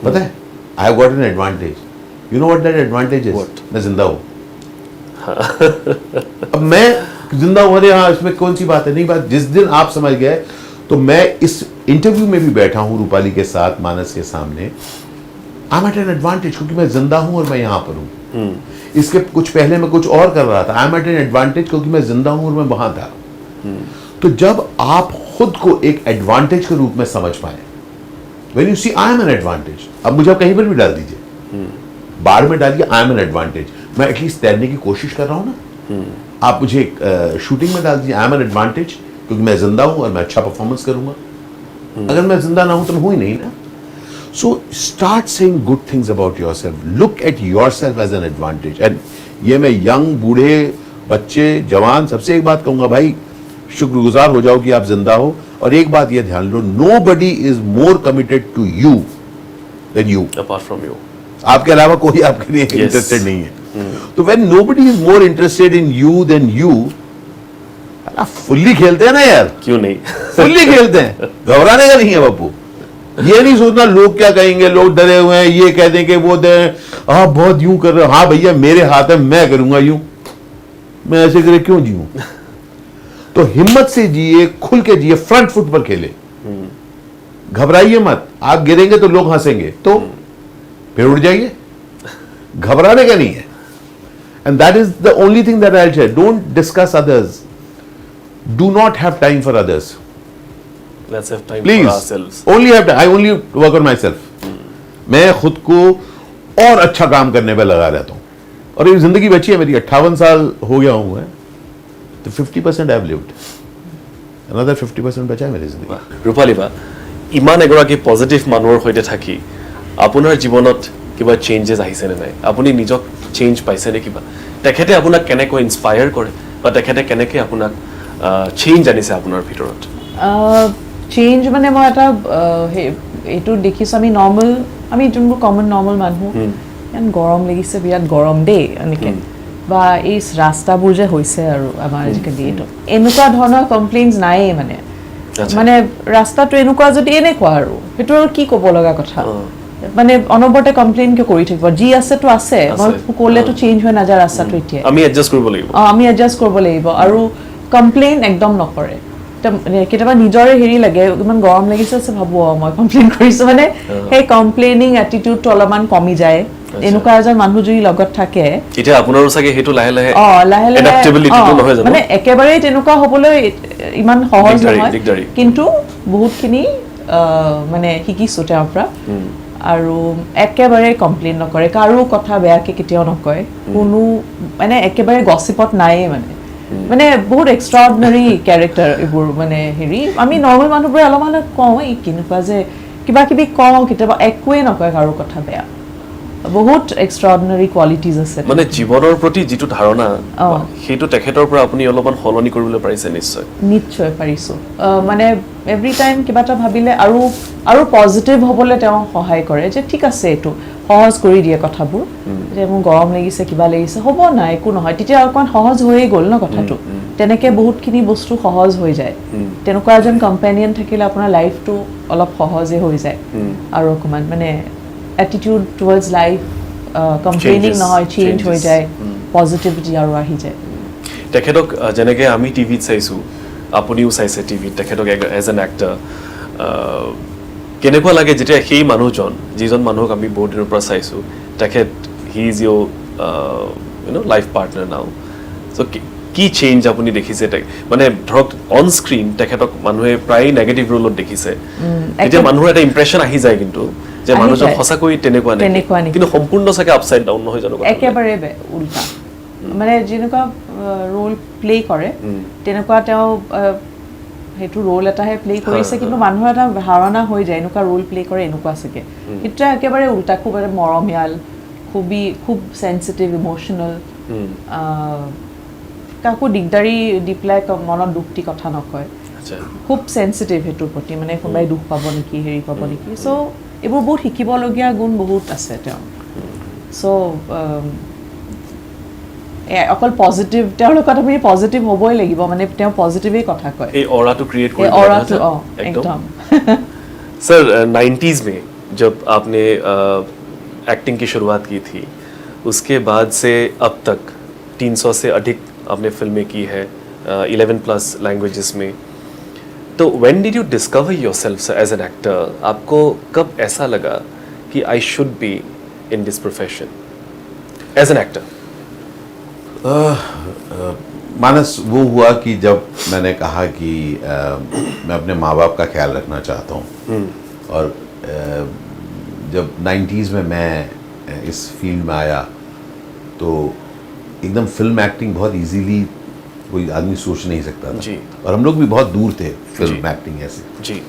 पता है, I have got an advantage. You know what that advantage is? मैं जिंदा हूं। अब मैं जिंदा हूं, अरे हाँ, इसमें कौन सी बात है? नहीं बात, जिस दिन आप समझ गए, तो मैं इस इंटरव्यू में भी बैठा हूं रूपाली के साथ, मानस के सामने, I am at an advantage, क्योंकि मैं जिंदा हूं और मैं यहां पर हूं। इसके कुछ पहले मैं कुछ और कर रहा था, I am at an advantage क्योंकि मैं जिंदा हूं और मैं वहां था। तो जब आप खुद को एक एडवांटेज के रूप में समझ पाए, when you see I am an advantage, अब मुझे आप कहीं पर भी डाल दीजिए, बाढ़ में डालिए, आई एम एन एडवांटेज, मैं एटलीस्ट तैरने की कोशिश कर रहा हूं ना। आप मुझे शूटिंग में डाल दीजिए, आई एम एन एडवांटेज क्योंकि मैं जिंदा हूं और मैं अच्छा परफॉर्मेंस करूंगा। अगर मैं जिंदा ना हूं तो मैं हूं ही नहीं ना। So start saying good things about yourself, look at yourself as an advantage. And ये मैं यंग, बूढ़े, बच्चे, जवान, सबसे एक बात कहूंगा, भाई शुक्रगुजार हो जाओ कि आप जिंदा हो। और एक बात ये ध्यान लो, nobody is more committed to you than you, apart from you. आपके अलावा कोई आपके लिए इंटरेस्टेड नहीं है। तो when nobody is more interested in you than you, आप फुल्ली खेलते हैं ना यार, क्यों नहीं? फुल्ली खेलते हैं, घबराने का नहीं है बापू। ये नहीं सोचना लोग क्या कहेंगे, लोग डरे हुए हैं, ये कह दें कि वो दे, आप बहुत यूं कर रहे हो। हाँ भैया, मेरे हाथ है, मैं करूंगा यूं, मैं ऐसे करे क्यों जीऊं? तो हिम्मत से जिए, खुल के जिए, फ्रंट फुट पर खेले, घबराइए मत। आप गिरेंगे तो लोग हंसेंगे, तो फिर उठ जाइए, घबराने का नहीं है। And that is the only thing that I will say, don't discuss others, do not have time for others, Let's have time please, for ourselves. Only have time, I only work on my self. मैं खुद को और अच्छा काम करने पे लगा रहता हूं। और ये जिंदगी बची है मेरी, 58 साल हो गया हूं मैं, तो 50% आई हैव लिव्ड, अनदर 50% बचा है मेरी जिंदगी। ৰূপালী বা, ইমান এগৰাকী পজিটিভ মানুহৰ সৈতে থাকি আপোনাৰ জীৱনত কিবা চেঞ্জেছ আহিছেনে নাই? আপুনি নিজক চেঞ্জ পাইছেনে কিবা? তেখেতে আপোনাক কেনেকৈ ইনস্পায়াৰ কৰে বা তেখেতে কেনেকৈ আপোনাক চেঞ্জ আনিছে আপোনাৰ ভিতৰত? চেঞ্জ মানে মই এটা এইটো দেখিছোঁ, আমি নৰ্মেল, আমি যোনবোৰ কমন নৰ্মেল মানুহ, ইমান গৰম লাগিছে, বিৰাট গৰম দেই, এনেকৈ, বা এই ৰাস্তাবোৰ যে হৈছে আৰু আমাৰ আজিকালি, এইটো এনেকুৱা ধৰণৰ কমপ্লেইনছ নায়েই মানে। মানে ৰাস্তাটো এনেকুৱা যদি এনেকুৱা আৰু সেইটো আৰু কি ক'ব লগা কথা, মানে অনবৰতে কমপ্লেইন কিয় কৰি থাকিব? যি আছেতো আছে, মই ক'লেতো চেঞ্জ হৈ নাযায় ৰাস্তাটো। এতিয়া আমি এডজাষ্ট কৰিব লাগিব, আমি এডজাষ্ট কৰিব লাগিব, আৰু কমপ্লেইন একদম নকৰে। কেতিয়াবা নিজৰে হেৰি লাগে, ইমান গৰম লাগিছে, ভাবো মই কমপ্লেইন কৰিছো, মানে সেই কমপ্লেইনিং এটিটিউডটো অলপমান কমি যায়। এনেকুৱা এজন মানুহ যদি লগত থাকে এতিয়া আপোনাৰো চাগে সেইটো লাহে লাহে লাহে এডাপ্টেবিলিটিটো নহয় জানো মানে একেবাৰে তেনেকুৱা হ'বলৈ ইমান সহজ নহয় দিগদাৰী। কিন্তু বহুতখিনি মানে শিকিছো তেওঁৰ পৰা আৰু একেবাৰে কমপ্লেইন নকৰে কাৰো কথা বেয়াকে কেতিয়াও নকয় কোনো মানে একেবাৰে গছিপত নাইয়ে মানে বহুত এক্সট্ৰাঅৰ্ডিনাৰী ক্যাৰেক্টাৰ এইবোৰ মানে হেৰি আমি নৰ্মেল মানুহবোৰে অলপমান কওঁ এই কেনেকুৱা যে কিবা কিবি কওঁ কেতিয়াবা একোৱে নকয় কাৰো কথা বেয়া বহুত এক্সট্ৰাঅৰ্ডিনাৰী কোৱালিটিজ আছে মানে জীৱনৰ প্ৰতি যিটো ধাৰণা সেইটো তেখেতৰ পৰা আপুনি অলপমান সলনি কৰিবলৈ পাৰিছে নিশ্চয় পাৰিছো মানে এভৰি টাইম কিবা এটা ভাবিলে আৰু পজিটিভ হ'বলৈ তেওঁ সহায় কৰে যে ঠিক আছে এইটো সহজ কৰি দিয়ে কথাবোৰ যে মোৰ গৰম লাগিছে কিবা লাগিছে হ'ব না একো নহয় তেতিয়া অকমান সহজ হৈয়ে গ'ল ন কথাটো তেনেকে বহুতখিনি বস্তু সহজ হৈ যায় তেনেকুৱা এজন কম্পেনিয়ন থাকিলে আপোনাৰ লাইফটো অলপ সহজে হৈ যায় আৰু অকমান মানে attitude towards life complaining নহয় চেঞ্জ হৈ যায় পজিটিভিটি আৰু আহি যায় তেখেতক যেনেকৈ আমি টিভিত চাইছোঁ আপুনিও চাইছে টিভিত তেখেতক এজ এন এক্টৰ কেনেকুৱা লাগে যেতিয়া সেই মানুহজন যিজন মানুহক আমি বহুত দিনৰ পৰা চাইছোঁ তেখেত হি ইজ ইউৰ লাইফ পাৰ্টনাৰ নাও চ' কি চেঞ্জ আপুনি দেখিছে মানে ধৰক অন স্ক্ৰীন তেখেতক মানুহে প্ৰায় নেগেটিভ ৰোলত দেখিছে এতিয়া মানুহৰ এটা ইম্প্ৰেশ্যন আহি যায় কিন্তু যে মানুহজন সঁচাকৈ তেনেকুৱা নেকি কিন্তু সম্পূৰ্ণ চাগে আপসাইড ডাউন নহয় জানো একেবাৰে উল্টা মানে যেনেকুৱা ৰোল প্লে কৰে তেনেকুৱা তেওঁ সেইটো ৰোল এটাহে প্লে কৰিছে কিন্তু মানুহৰ এটা ধাৰণা হৈ যায় এনেকুৱা ৰোল প্লে কৰে এনেকুৱা চাগে কিন্তু একেবাৰে উল্টা খুব মৰমীয়াল খুব চেনচিটিভ ইমোশ্যনেল কাকো দিগদাৰি দি পেলাই মনত দুখ দি কথা নকয় খুব চেনচিটিভ সেইটোৰ প্ৰতি মানে কোনোবাই দুখ পাব নেকি হেৰি পাব নেকি চ' এইবোৰ বহুত শিকিবলগীয়া গুণ বহুত আছে তেওঁ চ' অকল পজিটিভ তেওঁৰ লগত আপুনি পজিটিভ হ'বই লাগিব মানে তেওঁ পজিটিভেই কথা কয় এই অৰাটো ক্ৰিয়েট কৰি অৰাটো একদম सर 90s में जब आपने एक्टिंग की शुरुआत की थी उसके बाद से अब तक 300 से अधिक आपने फिल्में की है 11+ लैंग्वेजेस में तो when did you discover yourself as an actor आपको कब ऐसा लगा कि I should be in this profession as an actor Manas वो हुआ कि जब मैंने कहा कि मैं अपने माँ बाप का ख्याल रखना चाहता हूँ और जब 90s में मैं इस फील्ड में आया तो एकदम फिल्म एक्टिंग बहुत इजीली कोई आदमी सोच नहीं सकता था जी। और हम लोग भी बहुत दूर थे फिल्म एक्टिंग ऐसे जी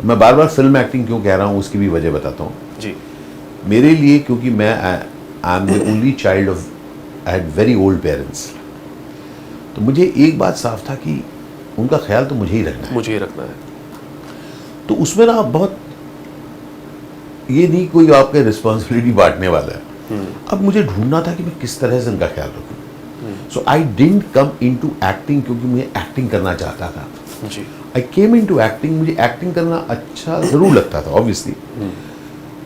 मैं बार बार फिल्म एक्टिंग क्यों कह रहा हूँ उसकी भी वजह बताता हूँ जी मेरे लिए क्योंकि मैं I am the only child of I had very old parents तो मुझे एक बात साफ था कि उनका ख्याल तो मुझे ही रखना है तो उसमें ना बहुत ये नहीं कोई आपके रिस्पॉन्सिबिलिटी बांटने वाला है अब मुझे ढूंढना था कि मैं किस तरह से उनका ख्याल रखूं so I didn't come into acting क्योंकि मुझे एक्टिंग करना चाहता था जी आई केम इनटू एक्टिंग मुझे एक्टिंग करना अच्छा ज़रूर लगता था obviously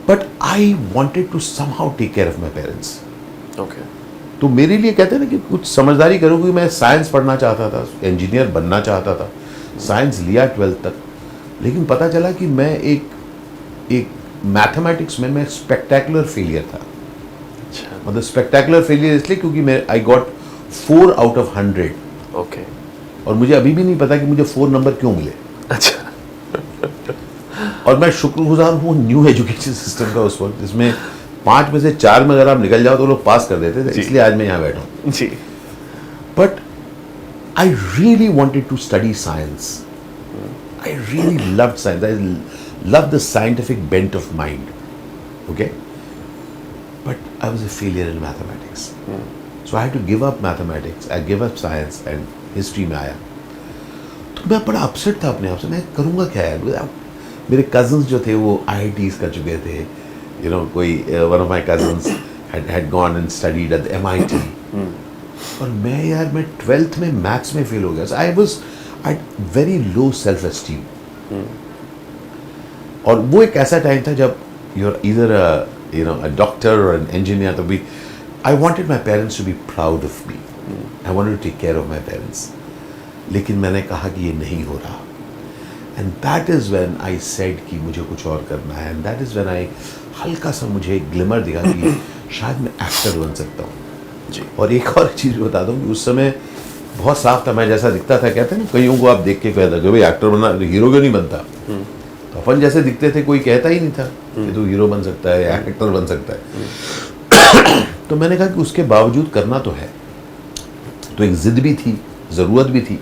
but I wanted to somehow take care of my parents okay तो मेरे लिए कहते हैं ना कि कुछ समझदारी करो कि मैं साइंस पढ़ना चाहता था इंजीनियर बनना चाहता था साइंस लिया 12th तक लेकिन पता चला कि मैं एक मैथमेटिक्स में मैं स्पेक्टेकुलर फेलियर था मतलब स्पेक्टेकुलर फेलियर इसलिए क्योंकि मैं I got 4 out of 100 okay और मुझे अभी भी नहीं पता कि मुझे 4 नंबर क्यों मिले अच्छा और मैं शुक्रगुजार हूँ न्यू एजुकेशन सिस्टम का उस वक्त जिसमें 5 में से 4 में अगर आप निकल जाओ तो लोग पास कर देते थे इसलिए आज मैं यहाँ बैठा हूँ जी but I really wanted to study science I really loved science I love the scientific bent of mind okay but I was a failure in mathematics so I had to give up mathematics I give up science and history में आया तो मैं बड़ा अपसेट था अपने आप से मैं करूँगा क्या यार मेरे कजन्स जो थे वो IITs कर चुके थे you know कोई one of my cousins had gone and studied at the MIT और मैं यार मैं 12th में मैथ्स में फेल हो गया so I had very low self esteem और वो एक ऐसा टाइम था जब you're either a doctor or an engineer तो भी I wanted my parents to be proud of me I wanted to take care of my parents लेकिन मैंने कहा कि ये नहीं हो रहा and that is when I said कि मुझे कुछ और करना है and that is when I हल्का सा मुझे ग्लिमर दिखा कि शायद मैं एक्टर बन सकता हूँ। जी। और एक और चीज़ बता दूँ कि उस समय बहुत साफ था, मैं जैसा दिखता था, कहते हैं ना कईयों को आप देख के कहता कि भाई एक्टर बनना, हीरो क्यों नहीं बनता। तो अपन जैसे दिखते थे कोई कहता ही नहीं था कि तू हीरो बन सकता है या एक्टर बन सकता है। तो मैंने कहा कि उसके बावजूद करना तो है। तो एक जिद भी थी, ज़रूरत भी थी।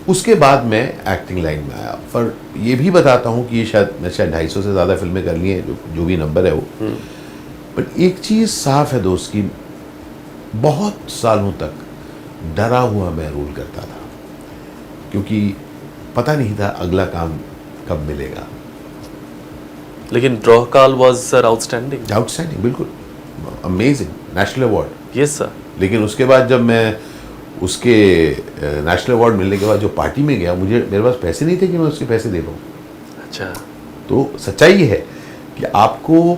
उसके बाद मैं एक्टिंग लाइन में आया। पर ये भी बताता हूँ कि ये शायद 250 से ज़्यादा फिल्में कर ली हैं, जो भी नंबर है वो। पर एक चीज़ साफ है दोस्त की, बहुत सालों तक डरा हुआ मैं रोल करता था, क्योंकि पता नहीं था अगला काम कब मिलेगा। लेकिन ड्रॉकाल वाज सर आउटस्टैंडिंग। आउटस्टैंडिंग, बिल्कुल amazing, national award. Yes sir. लेकिन उसके बाद जब मैं उसके नेशनल अवार्ड मिलने के बाद जो पार्टी में गया, मेरे पास पैसे नहीं थे कि मैं उसके पैसे दे पाऊँ। अच्छा। तो सच्चाई ये है कि आपको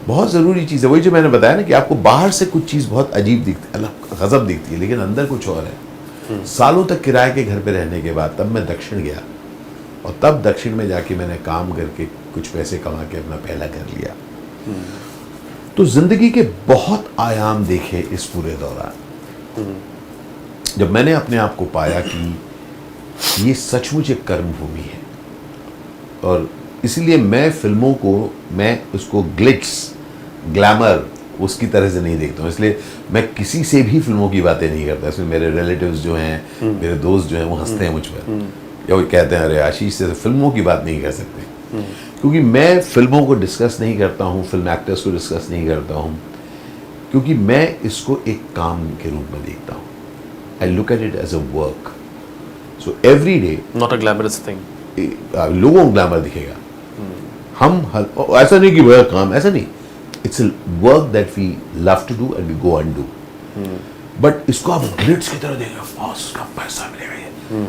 बहुत ज़रूरी चीज़ है, वही जो मैंने बताया ना कि आपको बाहर से कुछ चीज़ बहुत अजीब दिखती है, अलग गज़ब दिखती है, लेकिन अंदर कुछ और है। सालों तक किराए के घर पे रहने के बाद तब मैं दक्षिण गया, और तब दक्षिण में जाके मैंने काम करके कुछ पैसे कमा के अपना पहला घर लिया। तो जिंदगी के बहुत आयाम देखे इस पूरे दौरान, जब मैंने अपने आप को पाया कि ये सचमुच एक कर्मभूमि है। और इसलिए मैं फिल्मों को, मैं उसको ग्लिट्स, ग्लैमर उसकी तरह से नहीं देखता हूँ। इसलिए मैं किसी से भी फिल्मों की बातें नहीं करता। इसमें मेरे रिलेटिव्स जो हैं, मेरे दोस्त जो हैं, वो हंसते हैं मुझ पर, या वो कहते हैं अरे आशीष से फिल्मों की बात नहीं कर सकते, क्योंकि मैं फिल्मों को डिस्कस नहीं करता हूँ, फिल्म एक्टर्स को डिस्कस नहीं करता हूँ, क्योंकि मैं इसको एक काम के रूप में देखता हूँ। I look at it as a work. So every day, not a glamorous thing. लोगों को ग्लैमर दिखेगा, हम ऐसा नहीं कि वह काम, ऐसा नहीं। It's a work that we love to do and we go and do. But इसको आप ग्लिट्स की तरह देखेंगे, उसका पैसा मिलेगा, ये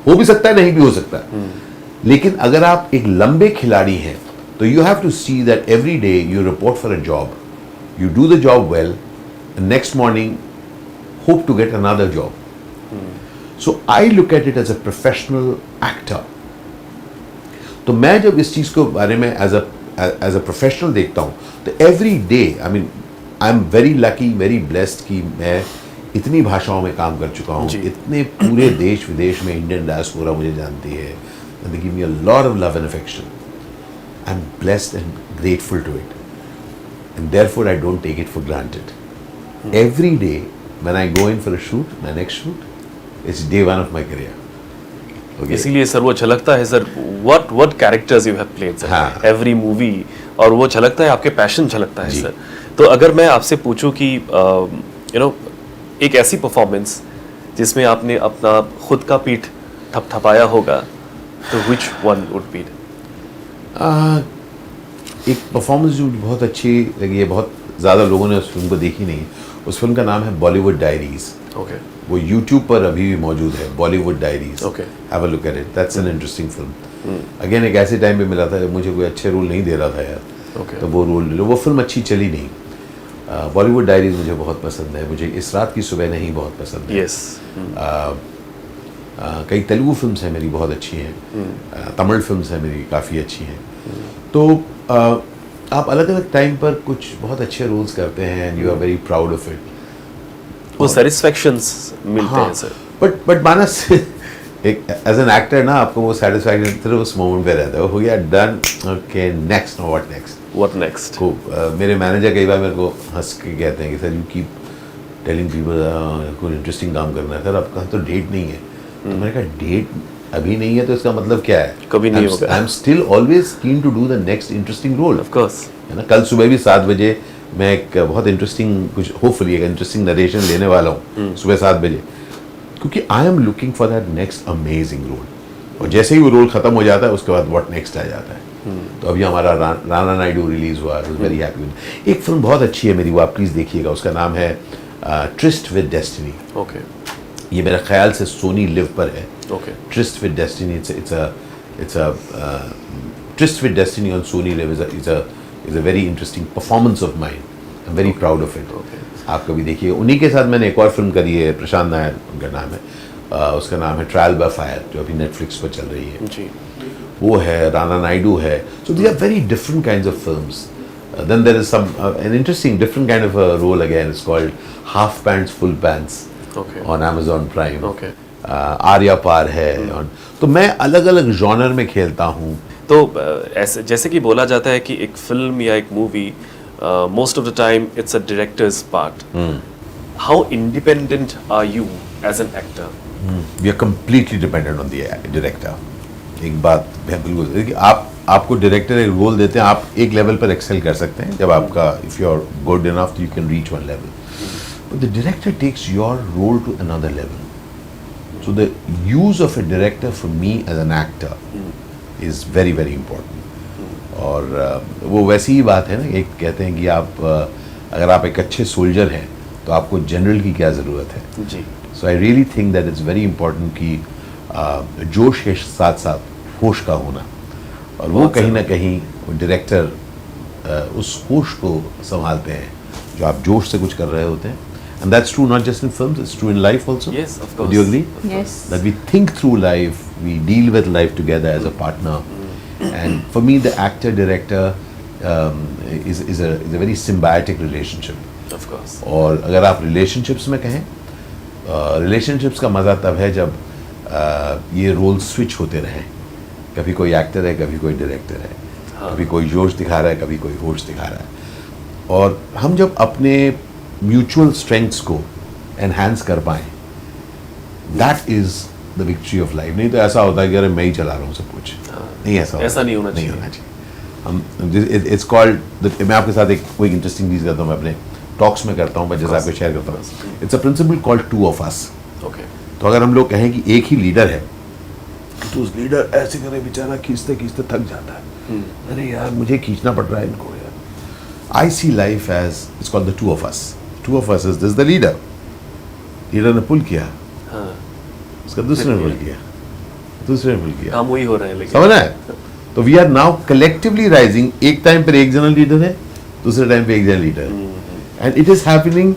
हो भी सकता है, नहीं भी हो सकता है। लेकिन अगर आप एक लंबे खिलाड़ी हैं, तो you have to see that every day you report for a job, you do the job well, next morning hope to get another job. So I look at it as a professional actor. तो मैं जब इस चीज़ को बारे में as a professional देखता हूँ, तो every day, I mean, I'm very lucky, very blessed कि मैं इतनी भाषाओं में काम कर चुका हूँ, इतने पूरे देश विदेश में इंडियन डायस्पोरा मुझे जानती है, and they give me a lot of love and affection. I'm blessed and grateful to it, and therefore I don't take it for granted. Every day when I go in for a shoot, my next shoot, it's day one of my career. Okay? इसीलिए सर वो झलकता है sir, what characters you have played sir, हाँ। every movie, और वो झलकता है, आपके पैशन झलकता है जी। सर। तो अगर मैं आपसे पूछूं कि एक ऐसी परफॉर्मेंस जिसमें आपने अपना खुद का पीठ थपथपाया होगा, तो which one would be? एक परफॉर्मेंस जो बहुत अच्छी लगी है, बहुत ज़्यादा लोगों ने उस फिल्म को देखी नहीं, उस फिल्म का नाम है बॉलीवुड डायरीज। ओके। वो यूट्यूब पर अभी भी मौजूद है, Bollywood diaries. Okay. Have a look at it, that's an interesting film. Again एक ऐसे टाइम पे मिला था जब मुझे कोई अच्छे रोल नहीं दे रहा था यार, Okay. तो वो रोल ले लो। वो फिल्म अच्छी चली नहीं। बॉलीवुड डायरीज मुझे बहुत पसंद है, मुझे इस रात की सुबह नहीं बहुत पसंद है। यस। कई तेलुगु फिल्म्स हैं मेरी बहुत अच्छी हैं, तमिल फिल्म्स हैं मेरी काफ़ी अच्छी हैं। तो आप अलग अलग टाइम पर कुछ बहुत अच्छे रोल्स करते हैं and you are very proud of it. वो सेटिस्फैक्शंस मिलते हैं सर। बट मानस एक एज एन एक्टर ना, आपको वो सेटिस्फैक्शन उस मोमेंट पे रहता है, हो गया done, okay next, know what next. खूब मेरे मैनेजर कई बार मेरे को हंस के कहते हैं कि sir you keep telling people कोई इंटरेस्टिंग काम करना है, सर आपका तो डेट नहीं है। तो मैंने कहा डेट अभी नहीं है तो इसका मतलब क्या है? कभी नहीं होगा। I am still always keen to do the next interesting role. Of course, है ना। कल सुबह भी 7 बजे मैं एक बहुत इंटरेस्टिंग, कुछ होपफुली एक इंटरेस्टिंग नरेशन लेने वाला हूँ सुबह 7 बजे, क्योंकि I am looking for that next amazing role. और जैसे ही वो रोल खत्म हो जाता है उसके बाद व्हाट नेक्स्ट आ जाता है। तो अभी हमारा राना नायडू रिलीज हुआ, आई वाज वेरी हैप्पी। एक फिल्म बहुत अच्छी है मेरी, वो आप प्लीज़ देखिएगा, उसका नाम है ट्रिस्ट विद डेस्टिनी। ओके। ये मेरा ख्याल से सोनी लिव पर है। Okay. Tourist with destiny, it's a Tryst with Destiny on Sony Live is a very interesting performance of mine. I'm very proud of it. Okay. आप कभी देखिए। उन्हीं के साथ मैंने एक और फिल्म करी है, प्रशांत नायर उनका नाम है, उसका नाम है ट्रायल बाय फायर, जो अभी नेटफ्लिक्स पर चल रही है। जी। वो है, राना नायडू है। So these are very different kinds of films. Then there is an interesting different kind of a role again. It's called Half Pants Full Pants Okay. on Amazon Prime. Okay. Aarya पार है तो मैं अलग अलग जॉनर में खेलता हूँ. तो ऐसे जैसे कि बोला जाता है कि एक फिल्म या एक movie most of the time it's a director's part. How independent are you as an actor? We are completely dependent on the director. एक बात बिल्कुल देखिए, आपको डायरेक्टर एक रोल देते हैं, आप एक लेवल पर एक्सेल कर सकते हैं जब आपका if you are good enough you can reach one level, but the director takes your role to another level. So the use of a director for me as an actor is very very important. और वो वैसी ही बात है ना, एक कहते हैं कि आप अगर आप एक अच्छे सोल्जर हैं तो आपको जनरल की क्या ज़रूरत है. जी. So I really think that is very important कि जोश के साथ साथ होश का होना, और वो कहीं ना कहीं वो डायरेक्टर उस होश को संभालते हैं जो आप जोश से कुछ कर रहे होते हैं. And that's true not just in films, it's true in life also. Yes, of do course. You agree Yes. that we think through life, we deal with life together as a partner, and for me the actor director is a very symbiotic relationship. Of course. और अगर आप रिलेशनशिप्स में कहें, रिलेशनशिप्स का मज़ा तब है जब ये रोल स्विच होते रहें. कभी कोई एक्टर है, कभी कोई डायरेक्टर है, कभी कोई जोश दिखा रहा है, कभी कोई होश दिखा रहा है. और हम जब अपने म्यूचुअल स्ट्रेंथ्स को एनहांस कर पाएँ, that is the victory of life. नहीं तो ऐसा होता है कि अरे मैं ही चला रहा हूँ सब कुछ. नहीं, ऐसा नहीं होना नहीं चाहिए. होना चाहिए. हम इट्स कॉल्ड, मैं आपके साथ एक कोई इंटरेस्टिंग चीज़ करता हूँ, मैं अपने टॉक्स में करता हूँ, मैं जैसे आपको शेयर करता हूँ. It's a principle called two of us. Okay. तो अगर हम लोग कहें कि एक ही लीडर है तो उस लीडर ऐसे करे बेचारा खींचते खींचते थक जाता है. अरे यार मुझे खींचना पड़ रहा है इनको यार. I see life as it's called the two of us. Two of us is this the leader. Leader ने पुल किया, हाँ. उसका दूसरे ने पुल किया, दूसरे ने पुल किया. काम वही हो रहा है लेकिन. समझ है. तो we are now collectively rising. एक टाइम पर एक जनरल लीडर है, दूसरे टाइम पे एक जनरल लीडर है. And it is happening.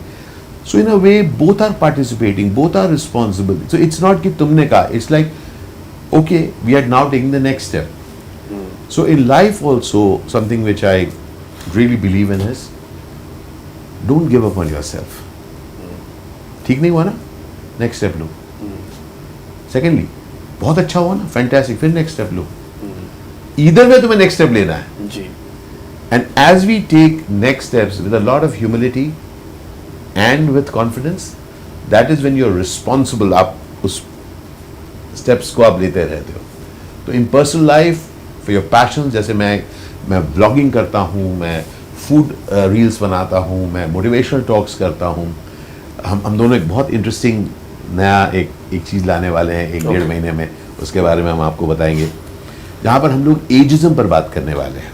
So in a way, both are participating, both are responsible. So it's not कि तुमने कहा. It's like, okay, we are now taking the next step. So in life also, something which I really believe in is, don't give up on yourself. ठीक नहीं हुआ ना, next step लो. Secondly, बहुत अच्छा हुआ ना, fantastic, फिर next step लो. Either way तुम्हें next step लेना है. जी. And as we take next steps with a lot of humility and with confidence, that is when you're responsible. आप उस steps को आप लेते रहते हो. तो in personal life, for your passions, जैसे मैं vlogging करता हूँ, मैं food reels बनाता हूँ, मैं motivational talks करता हूँ. हम दोनों एक बहुत interesting नया एक चीज़ लाने वाले हैं 1-1.5 महीने में. उसके बारे में हम आपको बताएंगे, जहाँ पर हम लोग एजिज्म पर बात करने वाले हैं.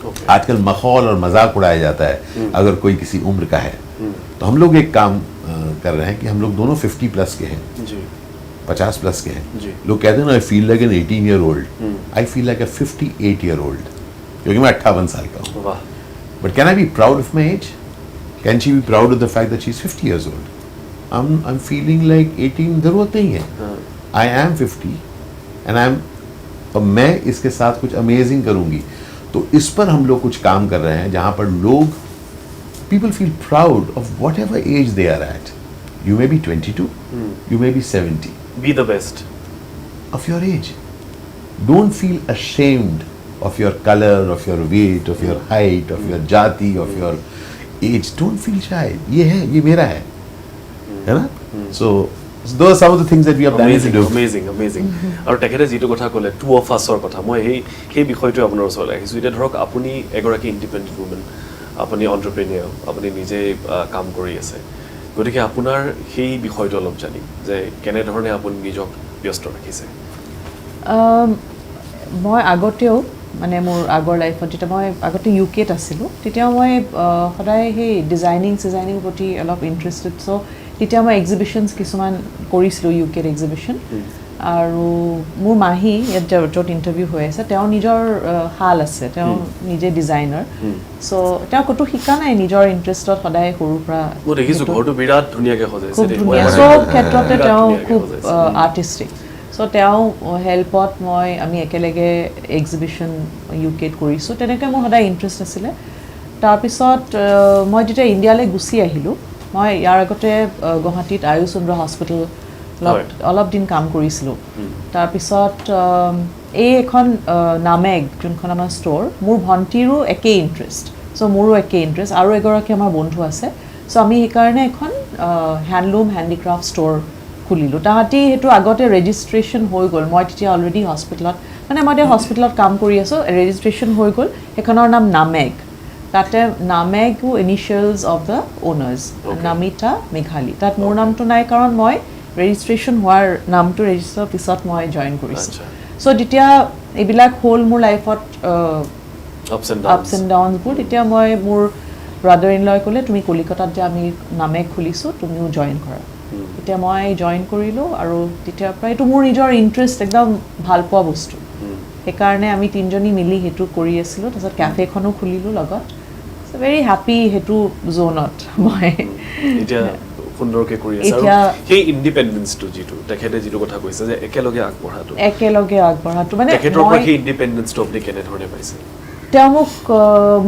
Okay. आजकल मखौल और मजाक उड़ाया जाता है अगर कोई किसी उम्र का है. तो हम लोग एक काम कर रहे हैं कि हम लोग दोनों 50 प्लस के हैं, जी. 50 प्लस के हैं. जी. लोग कहते हैं ना, I feel like an 18-year-old. I feel like a 58-year-old, क्योंकि मैं 58 साल का हूँ. वाह. But can I be proud of my age? Can she be proud of the fact that she is 50 years old? I am feeling like 18. जरूरत नहीं है. I am 50 and I am, और मैं इसके साथ कुछ अमेजिंग करूँगी. तो इस पर हम लोग कुछ काम कर रहे हैं जहाँ पर लोग, people feel proud of whatever age they are at. You may be 22, you may be 70. Be the best. Of your age. Don't feel ashamed of your color, of your weight, of your height, of your jati, of your age. Don't feel shy. ये है, ये मेरा है ना? So those are some of the things that we have planning to do. Amazing. আৰু তেখেতে যিটো কথা ক'লে টু অফ আছৰ কথা, মই সেই বিষয়টো আপোনাৰ ওচৰলৈ আহিছোঁ. এতিয়া ধৰক আপুনি এগৰাকী ইণ্ডিপেণ্ডেণ্ট উমেন, আপুনি অন্টাৰপ্ৰেনিয়ৰ, আপুনি নিজে কাম কৰি আছে. গতিকে আপোনাৰ সেই বিষয়টো অলপ জানিম যে কেনেধৰণে আপুনি নিজক ব্যস্ত ৰাখিছে. মই আগতেও মানে মোৰ আগৰ লাইফত যেতিয়া মই আগতে ইউকেত আছিলোঁ, তেতিয়া মই সদায় সেই ডিজাইনিং প্ৰতি অলপ ইণ্টাৰেষ্টেড. চ' তেতিয়া মই এক্সিবিশ্যনছ কিছুমান কৰিছিলোঁ, ইউকেত এক্সিবিশ্যন. আৰু মোৰ মাহী ইয়াত য'ত ইণ্টাৰভিউ হৈ আছে, তেওঁ নিজৰ শাল আছে, তেওঁ নিজে ডিজাইনাৰ. চ' তেওঁ ক'তো শিকা নাই, নিজৰ ইণ্টাৰেষ্টত সদায় সৰুৰ পৰা. মই দেখিছোঁ ঘৰটো বিৰাট ধুনীয়াকৈ সজাইছে. খুব ধুনীয়া, চব ক্ষেত্ৰতে তেওঁ খুব আৰ্টিষ্টিক. চ' তেওঁ হেল্পত আমি একেলগে এক্সিবিশ্যন ইউকেত কৰিছোঁ. তেনেকৈ মোৰ সদায় ইণ্টাৰেষ্ট আছিলে. তাৰপিছত মই যেতিয়া ইণ্ডিয়ালৈ গুচি আহিলোঁ, মই ইয়াৰ আগতে গুৱাহাটীত আয়ুচন্দ্ৰ হস্পিটেলত অলপ দিন কাম কৰিছিলোঁ। তাৰপিছত এই এখন নামেগ যোনখন আমাৰ ষ্ট'ৰ, মোৰ ভণ্টিৰো একেই ইণ্টাৰেষ্ট, চ' মোৰো একেই ইণ্টাৰেষ্ট, আৰু এগৰাকী আমাৰ বন্ধু আছে। চ' আমি সেইকাৰণে এখন হেণ্ডলুম হেণ্ডিক্ৰাফ্ট ষ্ট'ৰ খুলিলোঁ। তাহাঁতি সেইটো আগতে ৰেজিষ্ট্ৰেশ্যন হৈ গ'ল, মই তেতিয়া অলৰেডি হস্পিটেলত মানে মই এতিয়া হস্পিটেলত কাম কৰি আছোঁ, ৰেজিষ্ট্ৰেশ্যন হৈ গ'ল। সেইখনৰ নাম নামেগ। তাতে নামেগো ইনিচিয়েলছ of the honours, Namita Meghali. তাত মোৰ নামটো নাই, কাৰণ মই ৰেজিষ্ট্ৰেশ্যন হোৱাৰ নামটো ৰেজিষ্টাৰ পিছত মই জইন কৰিছোঁ। চ' তেতিয়া এইবিলাক হ'ল মোৰ লাইফত আপছ এণ্ড ডাউনছবোৰ। তেতিয়া মই মোৰ ব্ৰাদাৰ ইন লয় ক'লে, তুমি কলিকতাত যে আমি নামেগ খুলিছোঁ, তুমিও জইন কৰা। তেতিয়া মই জইন কৰিলোঁ, আৰু তেতিয়াৰ পৰা এইটো মোৰ নিজৰ ইণ্টাৰেষ্ট, একদম ভাল পোৱা বস্তু। সেইকাৰণে আমি তিনিজনী মিলি সেইটো কৰি আছিলোঁ। তাৰপিছত কেফেখনো খুলিলোঁ লগত। ভেৰি হেপী সেইটো জ'নত মই এতিয়া সুন্দৰকৈ কৰি আছে। আৰু সেই ইণ্ডিপেণ্ডেন্সটো যিটো তেখেতে যিটো কথা কৈছে যে একেলগে আগবঢ়াটো মানে তেখেতৰ পৰা সেই ইণ্ডিপেণ্ডেন্সটো আপুনি কেনেধৰণে পাইছে? তেওঁ মোক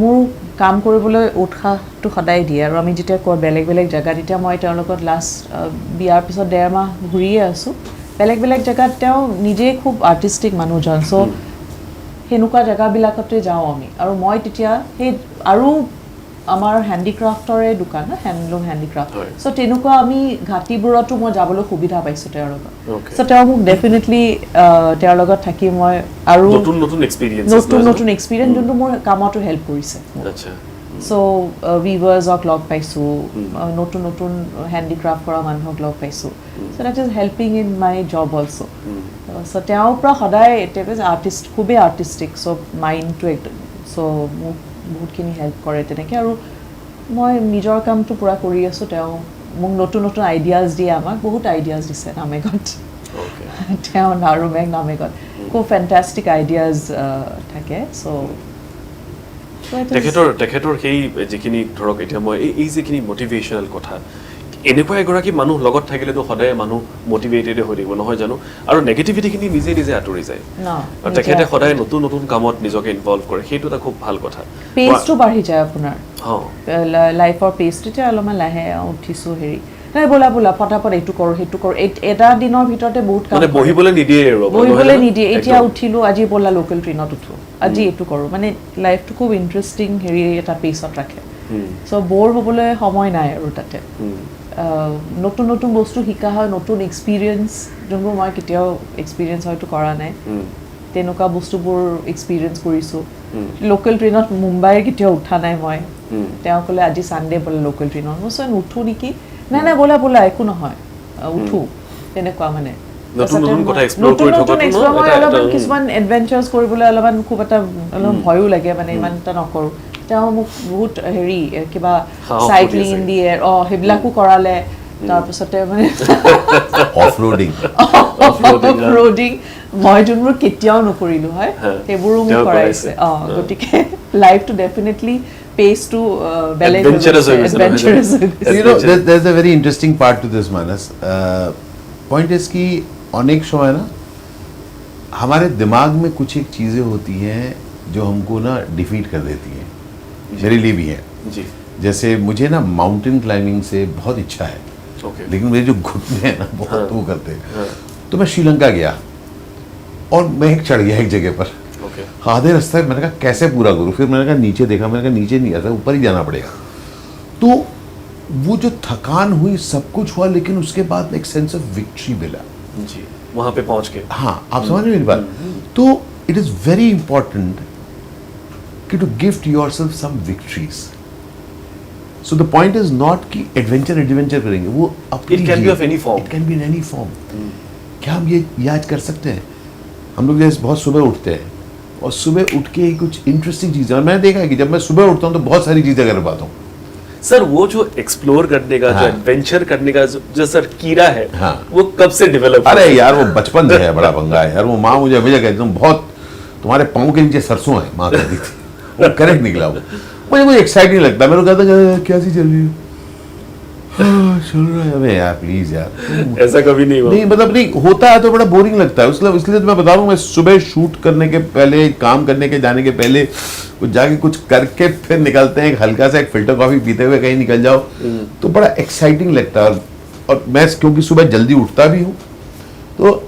মোৰ কাম কৰিবলৈ উৎসাহটো সদায় দিয়ে। আৰু আমি যেতিয়া বেলেগ বেলেগ জেগাত, এতিয়া মই তেওঁৰ লগত লাষ্ট বিয়াৰ পিছত 1.5 মাহ ঘূৰিয়ে আছোঁ বেলেগ বেলেগ জেগাত। তেওঁ নিজেই খুব আৰ্টিষ্টিক মানুহজন, চ' সেনেকুৱা জেগাবিলাকতে যাওঁ আমি। আৰু মই তেতিয়া সেই আৰু আমাৰ হেণ্ডিক্ৰাফ্টৰে দোকান, হেণ্ডলুম হেণ্ডিক্ৰাফ্ট, চ' তেনেকুৱা আমি ঘাটিবোৰতো মই যাবলৈ সুবিধা পাইছোঁ তেওঁৰ লগত। চ' তেওঁ মোক ডেফিনেটলি তেওঁৰ লগত থাকি মই আৰু নতুন নতুন এক্সপিৰিয়েঞ্চ যোনটো মোৰ কামতো হেল্প কৰিছে। চ' উইভাৰ্ছক লগ পাইছোঁ, নতুন নতুন হেণ্ডিক্ৰাফ্ট কৰা মানুহক লগ পাইছোঁ। চ' that is helping in my job also'. চ' তেওঁৰ পৰা সদায় আৰ্টিষ্ট, খুবেই আৰ্টিষ্টিক, চ' মাইণ্ডটো একদম, চ' মোক বহুতখিনি হেল্প কৰে তেনেকৈ। আৰু মই নিজৰ কামটো পূৰা কৰি আছোঁ। তেওঁ মোক নতুন নতুন আইডিয়াজ দিয়ে, আমাক বহুত আইডিয়াজ দিছে নামেগত। তেওঁ নাৰুমেগ নামেগত খুব ফেণ্টাষ্টিক আইডিয়াজ থাকে। চ' তেখেতৰ সেই যিখিনি ধৰক, এতিয়া মই এই যিখিনি মটিভেশ্যনেল কথা, এনেকুৱা এগৰাকী মানুহ লগত থাকিলেতো সদায় মানুহ মটিভেটেড হৈ থাকিব, নহয় জানো? আৰু নেগেটিভিটিখিনি নিজে নিজে আঁতৰি যায়। আৰু তেখেতে সদায় নতুন নতুন কামত নিজকে ইনভলভ কৰে, সেইটো এটা খুব ভাল কথা। পেচটো বাঢ়ি যায় আপোনাৰ লাইফৰ পেচটো। এতিয়া অলপমান লাহে উঠিছোঁ, হেৰি নাই বোলা ফটাফট এইটো কৰোঁ সেইটো কৰোঁ, এটা দিনৰ ভিতৰতে বহুত কাম, বহিবলৈ নিদিয়ে। এতিয়া উঠিলোঁ, আজি বোলা লোকেল ট্ৰেইনত উঠোঁ, আজি এইটো কৰোঁ, মানে লাইফটো খুব ইণ্টাৰেষ্টিং হেৰি এটা পেচত ৰাখে। চ' ব'ৰ হ'বলৈ সময় নাই আৰু তাতে। নতুন নতুন বস্তু শিকা হয়, নতুন এক্সপিৰিয়েঞ্চ যোনবোৰ মই কেতিয়াও এক্সপিৰিয়েঞ্চ হয়তো কৰা নাই, তেনেকুৱা বস্তুবোৰ এক্সপিৰিয়েঞ্চ কৰিছোঁ। লোকেল ট্ৰেইনত মুম্বাইৰ কেতিয়াও উঠা নাই মই। তেওঁ ক'লে আজি ছানডে বোলে লোকেল ট্ৰেইনত, মই চোন উঠোঁ নেকি, নাই বোলা একো নহয়, উঠোঁ, তেনেকুৱা মানে। নতুন অলপমান কিছুমান এডভেঞ্চাৰ্ছ কৰিবলৈ অলপমান খুব এটা অলপমান ভয়ো লাগে, মানে ইমান এটা নকৰোঁ। তেওঁ মোক বহুত হেৰি কিবা চাইক্লিং ইন দি এয়াৰ সেইবিলাকো কৰালে। তাৰপিছতে মানে অফৰোডিং মই যোনবোৰ কেতিয়াও নকৰিলোঁ হয়, সেইবোৰো মোক কৰাইছে। গতিকে লাইফটো ডেফিনেটলি পেচটো বেলেগ adventurous. You know, there's a very interesting part to this, Manas. Point is कि अनेक समय ना हमारे दिमाग में कुछ एक चीज़ें होती हैं जो हमको ना डिफीट कर देती हैं। मेरे लिए भी है जी। जैसे मुझे ना माउंटेन क्लाइंबिंग से बहुत इच्छा है, लेकिन मेरे जो घुटने हैं ना बहुत वो करते हैं। तो मैं श्रीलंका गया और मैं चढ़ गया एक जगह पर, आधे रास्ते मैंने कहा कैसे पूरा करूँ, फिर मैंने कहा नीचे देखा, मैंने कहा नीचे नहीं आता, ऊपर ही जाना पड़ेगा। तो वो जो थकान हुई, सब कुछ हुआ, लेकिन उसके बाद एक सेंस ऑफ विक्ट्री मिला जी, वहाँ पे पहुँच के। हाँ, आप समझ रहे मेरी बात? तो इट इज़ वेरी इंपॉर्टेंट कि to gift yourself some victories. So the point is not कि एडवेंचर करेंगे, वो it can be of any form, it can be in any form. क्या हम ये याद कर सकते हैं? हम लोग जैसे बहुत सुबह उठते हैं और सुबह उठ के कुछ इंटरेस्टिंग चीज़ें, और मैंने देखा है कि जब मैं सुबह उठता हूँ तो बहुत सारी चीज़ें कर पाता हूँ। सर वो जो एक्सप्लोर करने का, जो एडवेंचर करने का जो सर कीड़ा है, वो कब से डेवलप? अरे यार वो बचपन से है, बड़ा पंगा है यार। वो माँ मुझे हमेशा कहती तुम बहुत, तुम्हारे पाँव के नीचे सरसों है, माँ कहती थी। वो करेक्ट निकला। वो मुझे कुछ एक्साइटिंग लगता है, मेरे को कहता क्या सी चल रही है, चल रहा है अबे यार प्लीज यार। ऐसा कभी नहीं हुआ? नहीं मतलब नहीं होता है तो बड़ा बोरिंग लगता है, इसलिए तो मैं बता रहा हूँ, मैं सुबह शूट करने के पहले, काम करने के जाने के पहले कुछ जाके कुछ करके फिर निकलते हैं, हल्का सा एक फिल्टर कॉफी पीते हुए कहीं निकल जाओ तो बड़ा एक्साइटिंग लगता है। और मैं क्योंकि सुबह जल्दी उठता भी हूँ तो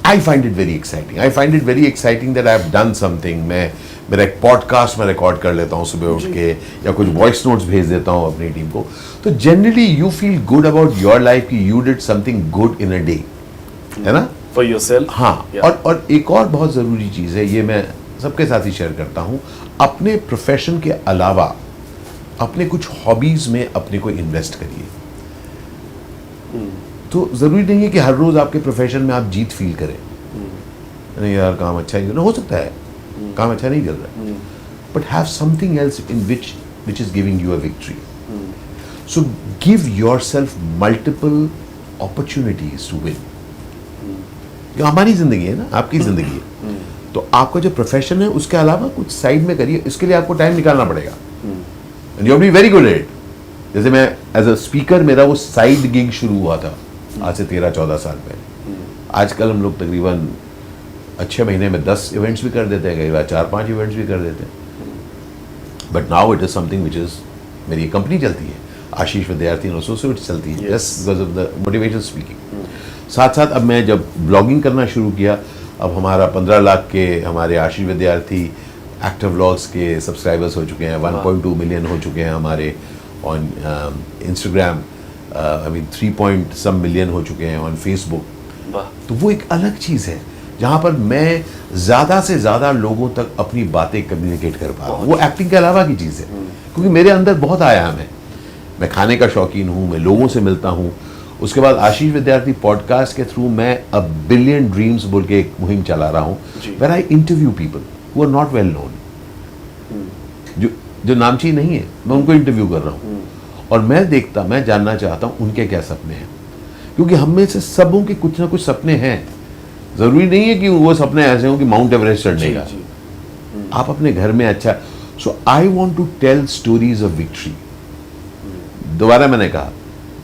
I find it very exciting that I have done something. मैं मेरा एक पॉडकास्ट में रिकॉर्ड कर लेता हूँ सुबह उठ के, या कुछ वॉइस नोट्स भेज देता हूँ अपनी टीम को, तो generally you feel good about your life कि you did something good in a day, है ना, फॉर योरसेल्फ। हाँ। और एक और बहुत ज़रूरी चीज़ है, ये मैं सबके साथ ही शेयर करता हूँ, अपने प्रोफेशन के अलावा अपने कुछ हॉबीज़ में अपने को इन्वेस्ट करिए। तो ज़रूरी नहीं है कि हर रोज़ आपके प्रोफेशन में आप जीत फील करें, नहीं यार काम अच्छा ही हो सकता है, काम अच्छा नहीं चल रहा, but have something else in which is giving you a victory. So give yourself multiple opportunities to win. ये हमारी जिंदगी है ना, आपकी जिंदगी है, तो आपका जो प्रोफेशन है उसके अलावा कुछ साइड में करिए, इसके लिए आपको टाइम निकालना पड़ेगा, and you be very good at. जैसे मैं एज अ स्पीकर, मेरा वो साइड गिग शुरू हुआ था आज से 13-14 साल पहले। आजकल हम लोग तकरीबन अच्छे महीने में 10 इवेंट्स भी कर देते हैं, कई बार 4-5 इवेंट्स भी कर देते हैं, but now it is something which is, मेरी कंपनी चलती है आशीष विद्यार्थी एसोसिएट्स चलती है, just because of the motivation speaking. साथ साथ अब मैं जब ब्लॉगिंग करना शुरू किया, अब हमारा 15 लाख के हमारे आशीष विद्यार्थी एक्टिव व्लॉग्स के सब्सक्राइबर्स हो चुके हैं, 1.2 मिलियन हो चुके हैं हमारे on Instagram, I mean 3 million हो चुके हैं ऑन फेसबुक। तो वो एक अलग चीज़ है जहाँ पर मैं ज़्यादा से ज़्यादा लोगों तक अपनी बातें कम्युनिकेट कर पा रहा हूँ। वो एक्टिंग के अलावा की चीज़ है, क्योंकि मेरे अंदर बहुत आयाम है, मैं खाने का शौकीन हूँ, मैं लोगों से मिलता हूँ। उसके बाद आशीष विद्यार्थी पॉडकास्ट के थ्रू मैं अ बिलियन ड्रीम्स बोल के एक मुहिम चला रहा हूँ, where I interview people who are not well known, जो नामची नहीं है, मैं उनको इंटरव्यू कर रहा हूँ और मैं जानना चाहता हूँ उनके क्या सपने हैं, क्योंकि हम में से सबों के कुछ ना कुछ सपने हैं। जरूरी नहीं है कि वो सपने ऐसे हों कि माउंट एवरेस्ट चढ़ने का, आप अपने घर में अच्छा। So I want to tell stories of victory. दोबारा मैंने कहा,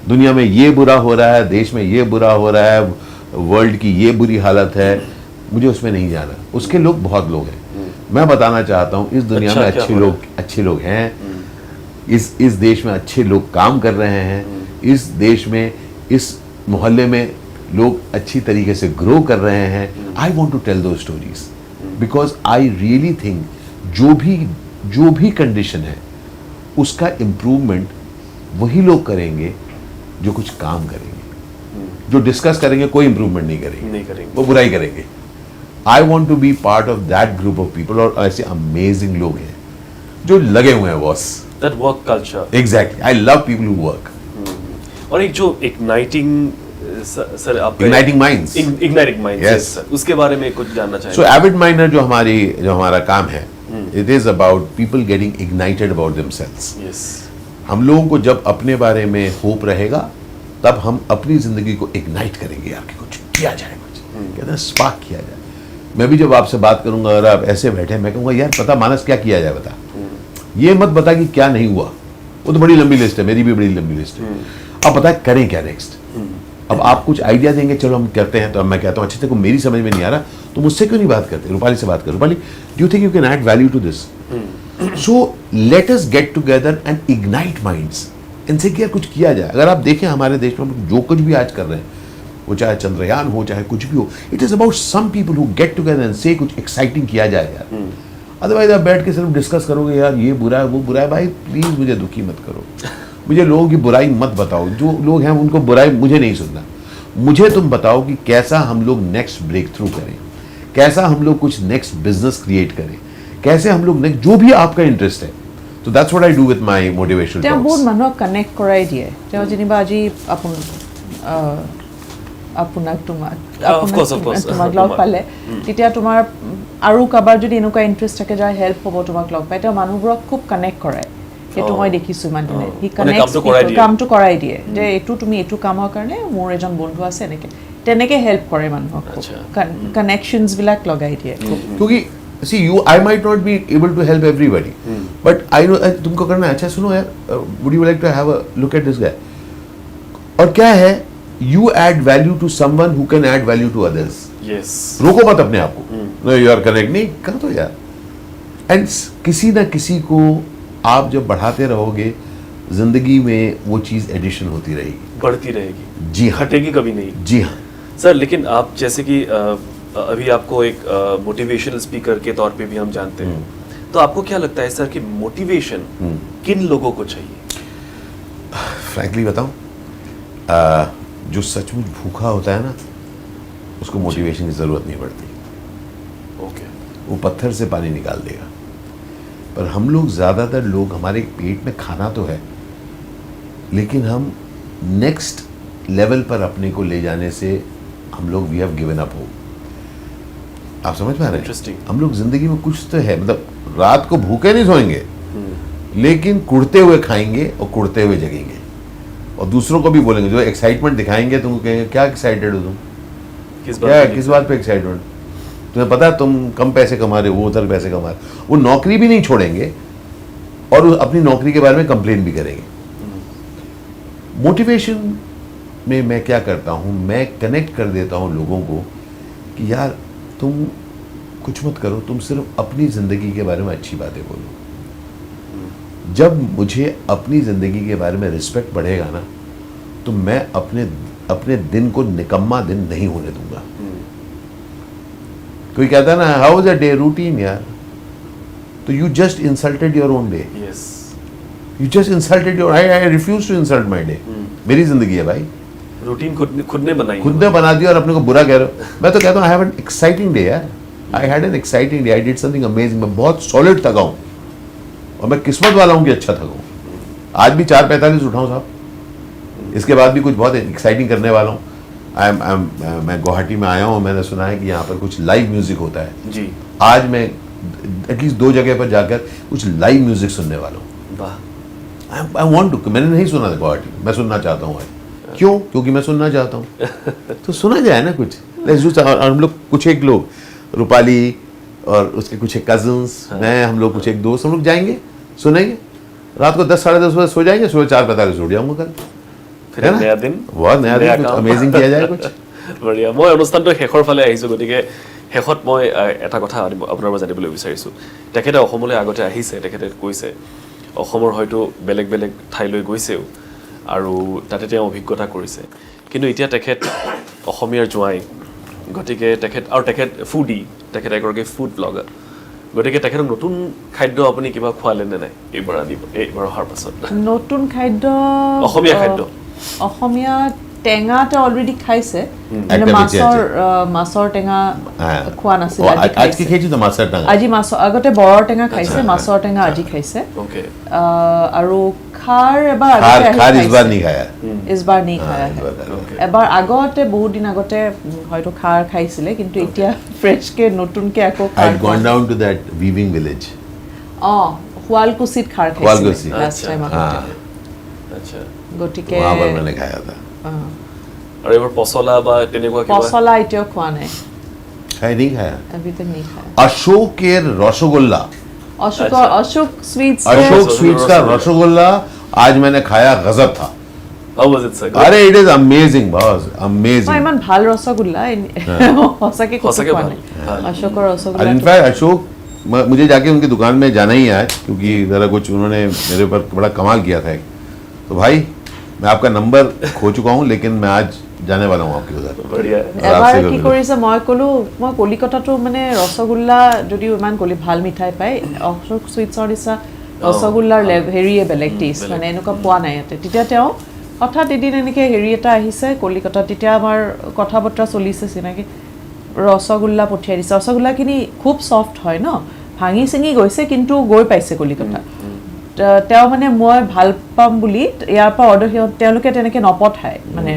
दुनिया में ये बुरा हो रहा है, देश में ये बुरा हो रहा है, वर्ल्ड की ये बुरी हालत है, मुझे उसमें नहीं जाना। उसके लोग बहुत लोग हैं, मैं बताना चाहता हूँ इस दुनिया में अच्छे लोग हैं, इस देश में अच्छे लोग काम कर रहे हैं, इस देश में, इस मोहल्ले में लोग अच्छी तरीके से ग्रो कर रहे हैं। आई वॉन्ट टू टेल दो stories because I really think जो भी कंडीशन है उसका इम्प्रूवमेंट वही लोग करेंगे जो कुछ काम करेंगे। जो डिस्कस करेंगे कोई इम्प्रूवमेंट नहीं करेंगे, वो बुराई करेंगे। I want to be part of that group of people, और ऐसे अमेजिंग लोग हैं जो लगे हुए हैं boss. That work culture, exactly, I love people who work. और एक जो इग्नाइटिंग माइंड्स, yes, उसके बारे में कुछ जानना चाहिए। सो एविड माइंडर जो हमारा काम है, it is about people getting ignited about themselves. yes. हम लोगों को जब अपने बारे में होप रहेगा तब हम अपनी जिंदगी को इग्नाइट करेंगे यार, कि कुछ किया जाए, कुछ कहते हैं स्पार्क किया जाए। मैं भी जब आपसे बात करूंगा अगर आप ऐसे बैठे, मैं कहूँगा यार पता मानस क्या किया जाए, बता। ये मत बता कि क्या नहीं हुआ, वो तो बड़ी लंबी लिस्ट है, मेरी भी बड़ी लंबी लिस्ट है। अब बता करें क्या नेक्स्ट। अब आप कुछ आइडिया देंगे, चलो हम करते हैं, तो अब मैं कहता हूँ अच्छा देखो मेरी समझ में नहीं आ रहा, तो मुझसे क्यों नहीं बात करते, रूपाली से बात करो। Rupali, do you think you can add value to this? So let us get together and ignite minds, इनसे क्या कुछ किया जाए। अगर आप देखें हमारे देश में जो कुछ भी आज कर रहे हैं, वो चाहे चंद्रयान हो चाहे कुछ भी हो, it is about some people who get together and से कुछ एक्साइटिंग किया जाए यार। अदरवाइज आप बैठ के सिर्फ डिस्कस करोगे यार ये बुरा है वो बुरा है, भाई प्लीज मुझे दुखी मत करो, मुझे लोगों की बुराई मत बताओ। जो लोग हैं उनको बुराई मुझे नहीं सुनना, मुझे तुम बताओ कि कैसा हम लोग नेक्स्ट ब्रेक थ्रू करें, कैसा हम लोग कुछ नेक्स्ट बिजनेस क्रिएट करें, कैसे हम लोग नेक्स्ट, जो भी आपका इंटरेस्ट है। तो that's what I do with my motivational talks. बहुत মানুহক কানেক্ট কৰাই দিয়ে। তেওঁ যেনিবা আজি আপোনাক তোমাক লগ পালে, তেতিয়া তোমাৰ আৰু কাৰোবাৰ যদি এনেকুৱা ইণ্টাৰেষ্ট থাকে যাৰ হেল্প হ'ব তোমাক লগ পাই, তেওঁ মানুহবোৰক খুব কানেক্ট কৰায়। সেইটো মই দেখিছোঁ ইমান দিনে। সি কামটো কৰাই দিয়ে যে এইটো তুমি এইটো কামৰ কাৰণে মোৰ এজন বন্ধু আছে, তেনেকে হেল্প কৰে মানুহক, কানেকশ্যনছবিলাক লগাই দিয়ে। क्योंकि see you, I might not be able to help everybody, but I know तुमको करना है। अच्छा सुनो यार, would you like to have a look at this guy? और क्या है, you add value to someone who can add value to others. Yes. रोको मत अपने आप को, नो यू आर करेक्ट, नहीं कर दो यार. एंड किसी ना किसी को आप जब बढ़ाते रहोगे जिंदगी में, वो चीज एडिशन होती रहेगी, बढ़ती रहेगी. जी हाँ. हटेगी कभी नहीं. जी हाँ. सर, लेकिन आप जैसे कि अभी आपको एक मोटिवेशनल स्पीकर के तौर पे भी हम जानते हैं, तो आपको क्या लगता है सर कि मोटिवेशन किन लोगों को चाहिए? फ्रैंकली बताऊं, जो सचमुच भूखा होता है ना, उसको मोटिवेशन की जरूरत नहीं पड़ती. ओके. वो पत्थर से पानी निकाल देगा. पर हम लोग, ज़्यादातर लोग, हमारे पेट में खाना तो है, लेकिन हम नेक्स्ट लेवल पर अपने को ले जाने से हम लोग we have given up hope. आप समझ पा रहे हैं? Interesting. हम लोग जिंदगी में कुछ तो है, मतलब रात को भूखे नहीं सोएंगे, लेकिन कुड़ते हुए खाएंगे और कुड़ते हुए जगेंगे, और दूसरों को भी बोलेंगे. जो एक्साइटमेंट दिखाएंगे तुम कहेंगे क्या एक्साइटेड हो तुम, किस बात पे एक्साइटमेंट, तुम्हें पता है तुम कम पैसे कमा रहे हो, वो उधर पैसे कमा रहे हो. वो नौकरी भी नहीं छोड़ेंगे और वो अपनी नौकरी के बारे में कंप्लेन भी करेंगे. मोटिवेशन में मैं क्या करता हूँ, मैं कनेक्ट कर देता हूँ लोगों को कि यार तुम कुछ मत करो, तुम सिर्फ अपनी ज़िंदगी के बारे में अच्छी बातें बोलो. जब मुझे अपनी ज़िंदगी के बारे में रिस्पेक्ट बढ़ेगा ना, तो मैं अपने दिन को निकम्मा दिन नहीं होने दूंगा. कोई कहता है ना, how is a day, routine यार, तो you just insulted your own day. Yes. You just insulted your, I refuse to insult my day. मेरी जिंदगी है भाई, रूटीन खुद ने बनाई. खुद ने बना दिया और अपने को बुरा कह रहे हो. मैं तो कहता हूँ I have an exciting day यार, I had an exciting day, I did something amazing. मैं बहुत सॉलिड थका हूँ और मैं किस्मत वाला हूँ कि अच्छा थका हूँ. आज भी 4:45 उठाऊँ साहब, इसके बाद भी कुछ बहुत एक्साइटिंग करने वाला हूँ. मैं गुवाहाटी में आया हूँ, मैंने सुना है कि यहाँ पर कुछ लाइव म्यूजिक होता है जी. आज मैं एटलीस्ट 2 जगह पर जाकर कुछ लाइव म्यूजिक सुनने वाला हूँ. वाह. आई वांट टू, मैंने नहीं सुना था गुवाहाटी में, मैं सुनना चाहता हूँ आज. क्यों? क्योंकि मैं सुनना चाहता हूँ. तो सुना जाए ना कुछ. और हम लोग कुछ एक लोग, रूपाली और उसके कुछ एक कजन्स, मैं, हम लोग कुछ एक दोस्त, हम लोग जाएंगे, सुनेंगे. रात को 10 साढ़े 10 बजे सो जाएंगे, सुबह 4:45 उठ जाऊंगा कल. फिर नया दिन, बहुत नया दिन, कुछ अमेजिंग किया जाए कुछ. বঢ়িয়া. মই অনুষ্ঠানটো শেষৰ ফালে আহিছোঁ, গতিকে শেষত মই এটা কথা আপোনাৰ পৰা জানিবলৈ বিচাৰিছোঁ. তেখেতে অসমলৈ আগতে আহিছে, তেখেতে কৈছে অসমৰ হয়তো বেলেগ বেলেগ ঠাইলৈ গৈছেও আৰু তাতে তেওঁ অভিজ্ঞতা কৰিছে, কিন্তু এতিয়া তেখেত অসমীয়াৰ জোৱাই, গতিকে তেখেত ফুডি, তেখেত এগৰাকী ফুড ব্লগাৰ, গতিকে তেখেতক নতুন খাদ্য আপুনি কিবা খোৱালে নে নাই এইবাৰ অহাৰ পাছত? নতুন খাদ্য, অসমীয়া খাদ্য, অসমীয়া টেঙাটো অলৰেডি খাইছে, একটা বেঁচে মাছৰ টেঙা হ্যাঁ। খোৱা নাছিল, ও, আজি আজকে খাইছে. খেয়েছি তো মাছের টাঙা. আজি মাছৰ, আগতে বৰৰ টেঙা খাইছে, মাছৰ টেঙা আজি খাইছে. ওকে. আৰু খাৰ এবাৰ खार আগতে खार इस बार খাইছে. नहीं खाया. ইছবাৰ নি খায়. इस बार नहीं खाया. এবাৰ আগতে বহুত দিন আগতে হয়তো খাৰ খাইছিলে, কিন্তু এতিয়া ফ্ৰেছকে নতুনকে আকৌ I খাৰ had gone down to that weaving village. শুৱালকুছিত খাৰ শুৱালকুছি. খাইছিলে লাষ্ট টাইম আগতে. हाँ, আচ্ছা. গতিকে वहाँ पर मैंने खाया था. আৰু এইবাৰ পচলা বা তেনেকুৱা কিবা? পচলা এতিয়াও খোৱা নাই, खाया नहीं खाया. এভৰিথিং নি খায়. अशोकेर रसगुल्ला, অশোক সুইটস अशोक स्वीट्स का रसगुल्ला आज मैंने खाया, गजब था. How was it, sir? अरे इट इज अमेजिंग बॉस, মই अमेजिंग. ইমান ভাল ৰসগোল্লা সঁচাকে ক'ব সঁচাকে খোৱা ভাল। নাই. ভাল। অশোকৰ और ৰসগোল্লা इनफैक्ट अशोक, मुझे जाके उनकी दुकान में जाना ही है आज, क्योंकि ज़रा कुछ उन्होंने मेरे ऊपर बड़ा कमाल किया था. तो भाई मैं आपका नंबर खो चुका हूँ, लेकिन मैं आज जाने वाला हूँ आपके उधर. বঢ়িয়া. এবাৰ কি কৰিছে, মই ক'লো মই কলিকতাটো মানে ৰসগোল্লা যদিও ইমান ভাল মিঠাই পায়, অশোক চুইটছৰ নিচিনা ৰসগোল্লাৰ হেৰিয়ে বেলেগ টেষ্ট, মানে এনেকুৱা পোৱা নাই ইয়াতে. তেতিয়া তেওঁ হঠাৎ এদিন এনেকৈ হেৰি এটা আহিছে কলিকতাত, তেতিয়া আমাৰ কথা বতৰা চলিছে, চিনাকি ৰসগোল্লা পঠিয়াই দিছে. ৰসগোল্লাখিনি খুব চফ্ট হয় ন, ভাঙি চিঙি গৈছে, কিন্তু গৈ পাইছে কলিকতা. তেওঁ মানে মই ভাল পাম বুলি ইয়াৰ পৰা অৰ্ডাৰ, তেওঁলোকে তেনেকৈ নপঠায়, মানে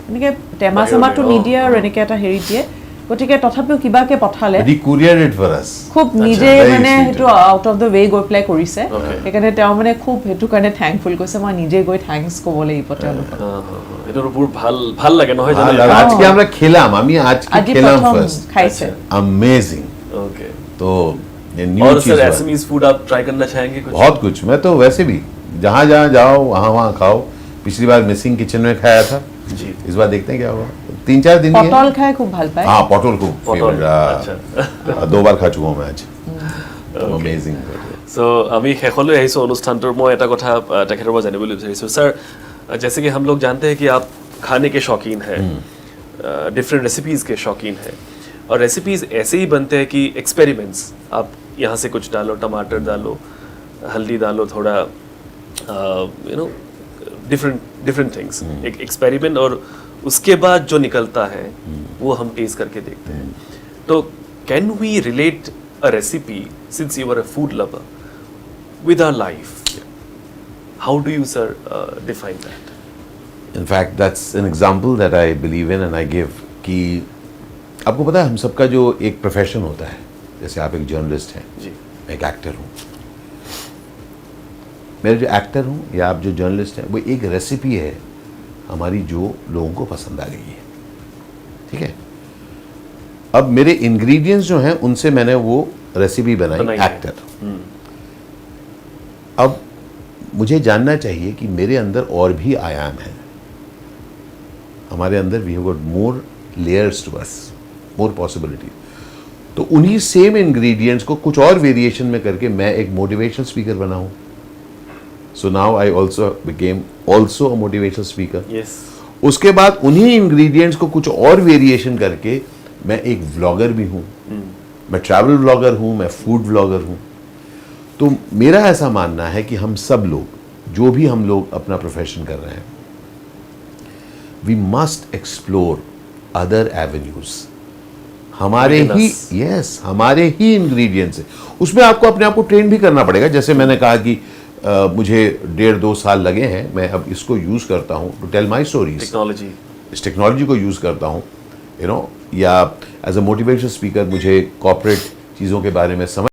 এনেকৈ টেমা চেমাটো নিদিয়ে আৰু এনেকৈ এটা হেৰি দিয়ে, গতিকে তথাপিও কিবাকৈ পঠালে. He couriered it for us. খুব নিজে very মানে sweet. সেইটো আউট অফ দ্য ৱে গৈ পেলাই কৰিছে, Okay. সেইকাৰণে তেওঁ মানে খুব সেইটো কাৰণে থেংকফুল কৈছে. মই নিজে গৈ থেংকছ ক'ব লাগিব তেওঁলোকক. এইটো বহুত ভাল লাগে নহয় জানো? আর আজকে আমরা খেলাম, আমি আজকে আজি খেলাম প্ৰথম ফার্স্ট. খাইছে. अमेजिंग. ओके. तो ये न्यू और चीज सर हुआ. एसएमईज फूड आप ट्राई करना चाहेंगे कुछ? बहुत कुछ. मैं तो वैसे भी जहाँ जहाँ जाओ वहाँ वहाँ खाओ. पिछली बार मिसिंग किचन में खाया था, जी। इस बार देखते हैं क्या होगा। 3-4 दिन ही है। পটল খাই খুব ভাল পায় हाँ पटोल को পটল, फेवरेट 2 बार खा चुका हूँ मैं आज। अमेजिंग। सो আমি শেষলৈ আহিছোঁ অনুষ্ঠানটোৰ। মই এটা কথা তেখেতৰ পৰা জানিবলৈ বিচাৰিছোঁ सर, जैसे कि हम लोग जानते हैं कि आप खाने के शौकीन हैं, डिफरेंट रेसिपीज़ के शौकीन हैं, और रेसिपीज़ ऐसे ही बनते हैं कि एक्सपेरिमेंट्स, आप यहाँ से कुछ डालो, टमाटर डालो, हल्दी डालो, थोड़ा यू नो डिफरेंट थिंग्स, एक एक्सपेरिमेंट, और उसके बाद जो निकलता है वो हम टेस्ट करके देखते हैं। तो can we relate a recipe, since you are a food lover, with our life? How do you, sir, define that? In fact, that's an example that I believe in and I give कि आपको पता है हम सबका जो एक प्रोफेशन होता है, जैसे आप एक जर्नलिस्ट हैं, जी, मैं एक एक्टर हूँ, मैं जो एक्टर हूँ या आप जो जर्नलिस्ट हैं, वो एक रेसिपी है हमारी जो लोगों को पसंद आ गई है, ठीक है। अब मेरे इंग्रेडिएंट्स जो हैं उनसे मैंने वो रेसिपी बनाई है। एक्टर। अब मुझे जानना चाहिए कि मेरे अंदर और भी आयाम हैं, हमारे अंदर we have got more layers to us, more possibility. तो उन्हीं सेम इंग्रेडिएंट्स को कुछ और वेरिएशन में करके मैं एक मोटिवेशनल स्पीकर बना हूं। So now I also became also a motivational speaker. yes, उसके बाद उन्हीं इंग्रेडिएंट्स को कुछ और वेरिएशन करके मैं एक व्लॉगर भी हूं, मैं ट्रैवल व्लॉगर हूं, मैं फूड व्लॉगर हूं। तो मेरा ऐसा मानना है कि हम सब लोग, जो भी हम लोग अपना प्रोफेशन कर रहे हैं, we must explore other avenues. हमारे ही हमारे ही इंग्रेडिएंट्स है, उसमें आपको अपने आप को ट्रेन भी करना पड़ेगा। जैसे मैंने कहा कि मुझे 1.5-2 साल लगे हैं, मैं अब इसको यूज़ करता हूँ to tell my stories, technology, इस टेक्नोलॉजी को यूज़ करता हूँ, यू नो, या एज अ मोटिवेशनल स्पीकर मुझे कॉर्पोरेट चीज़ों के बारे में समझ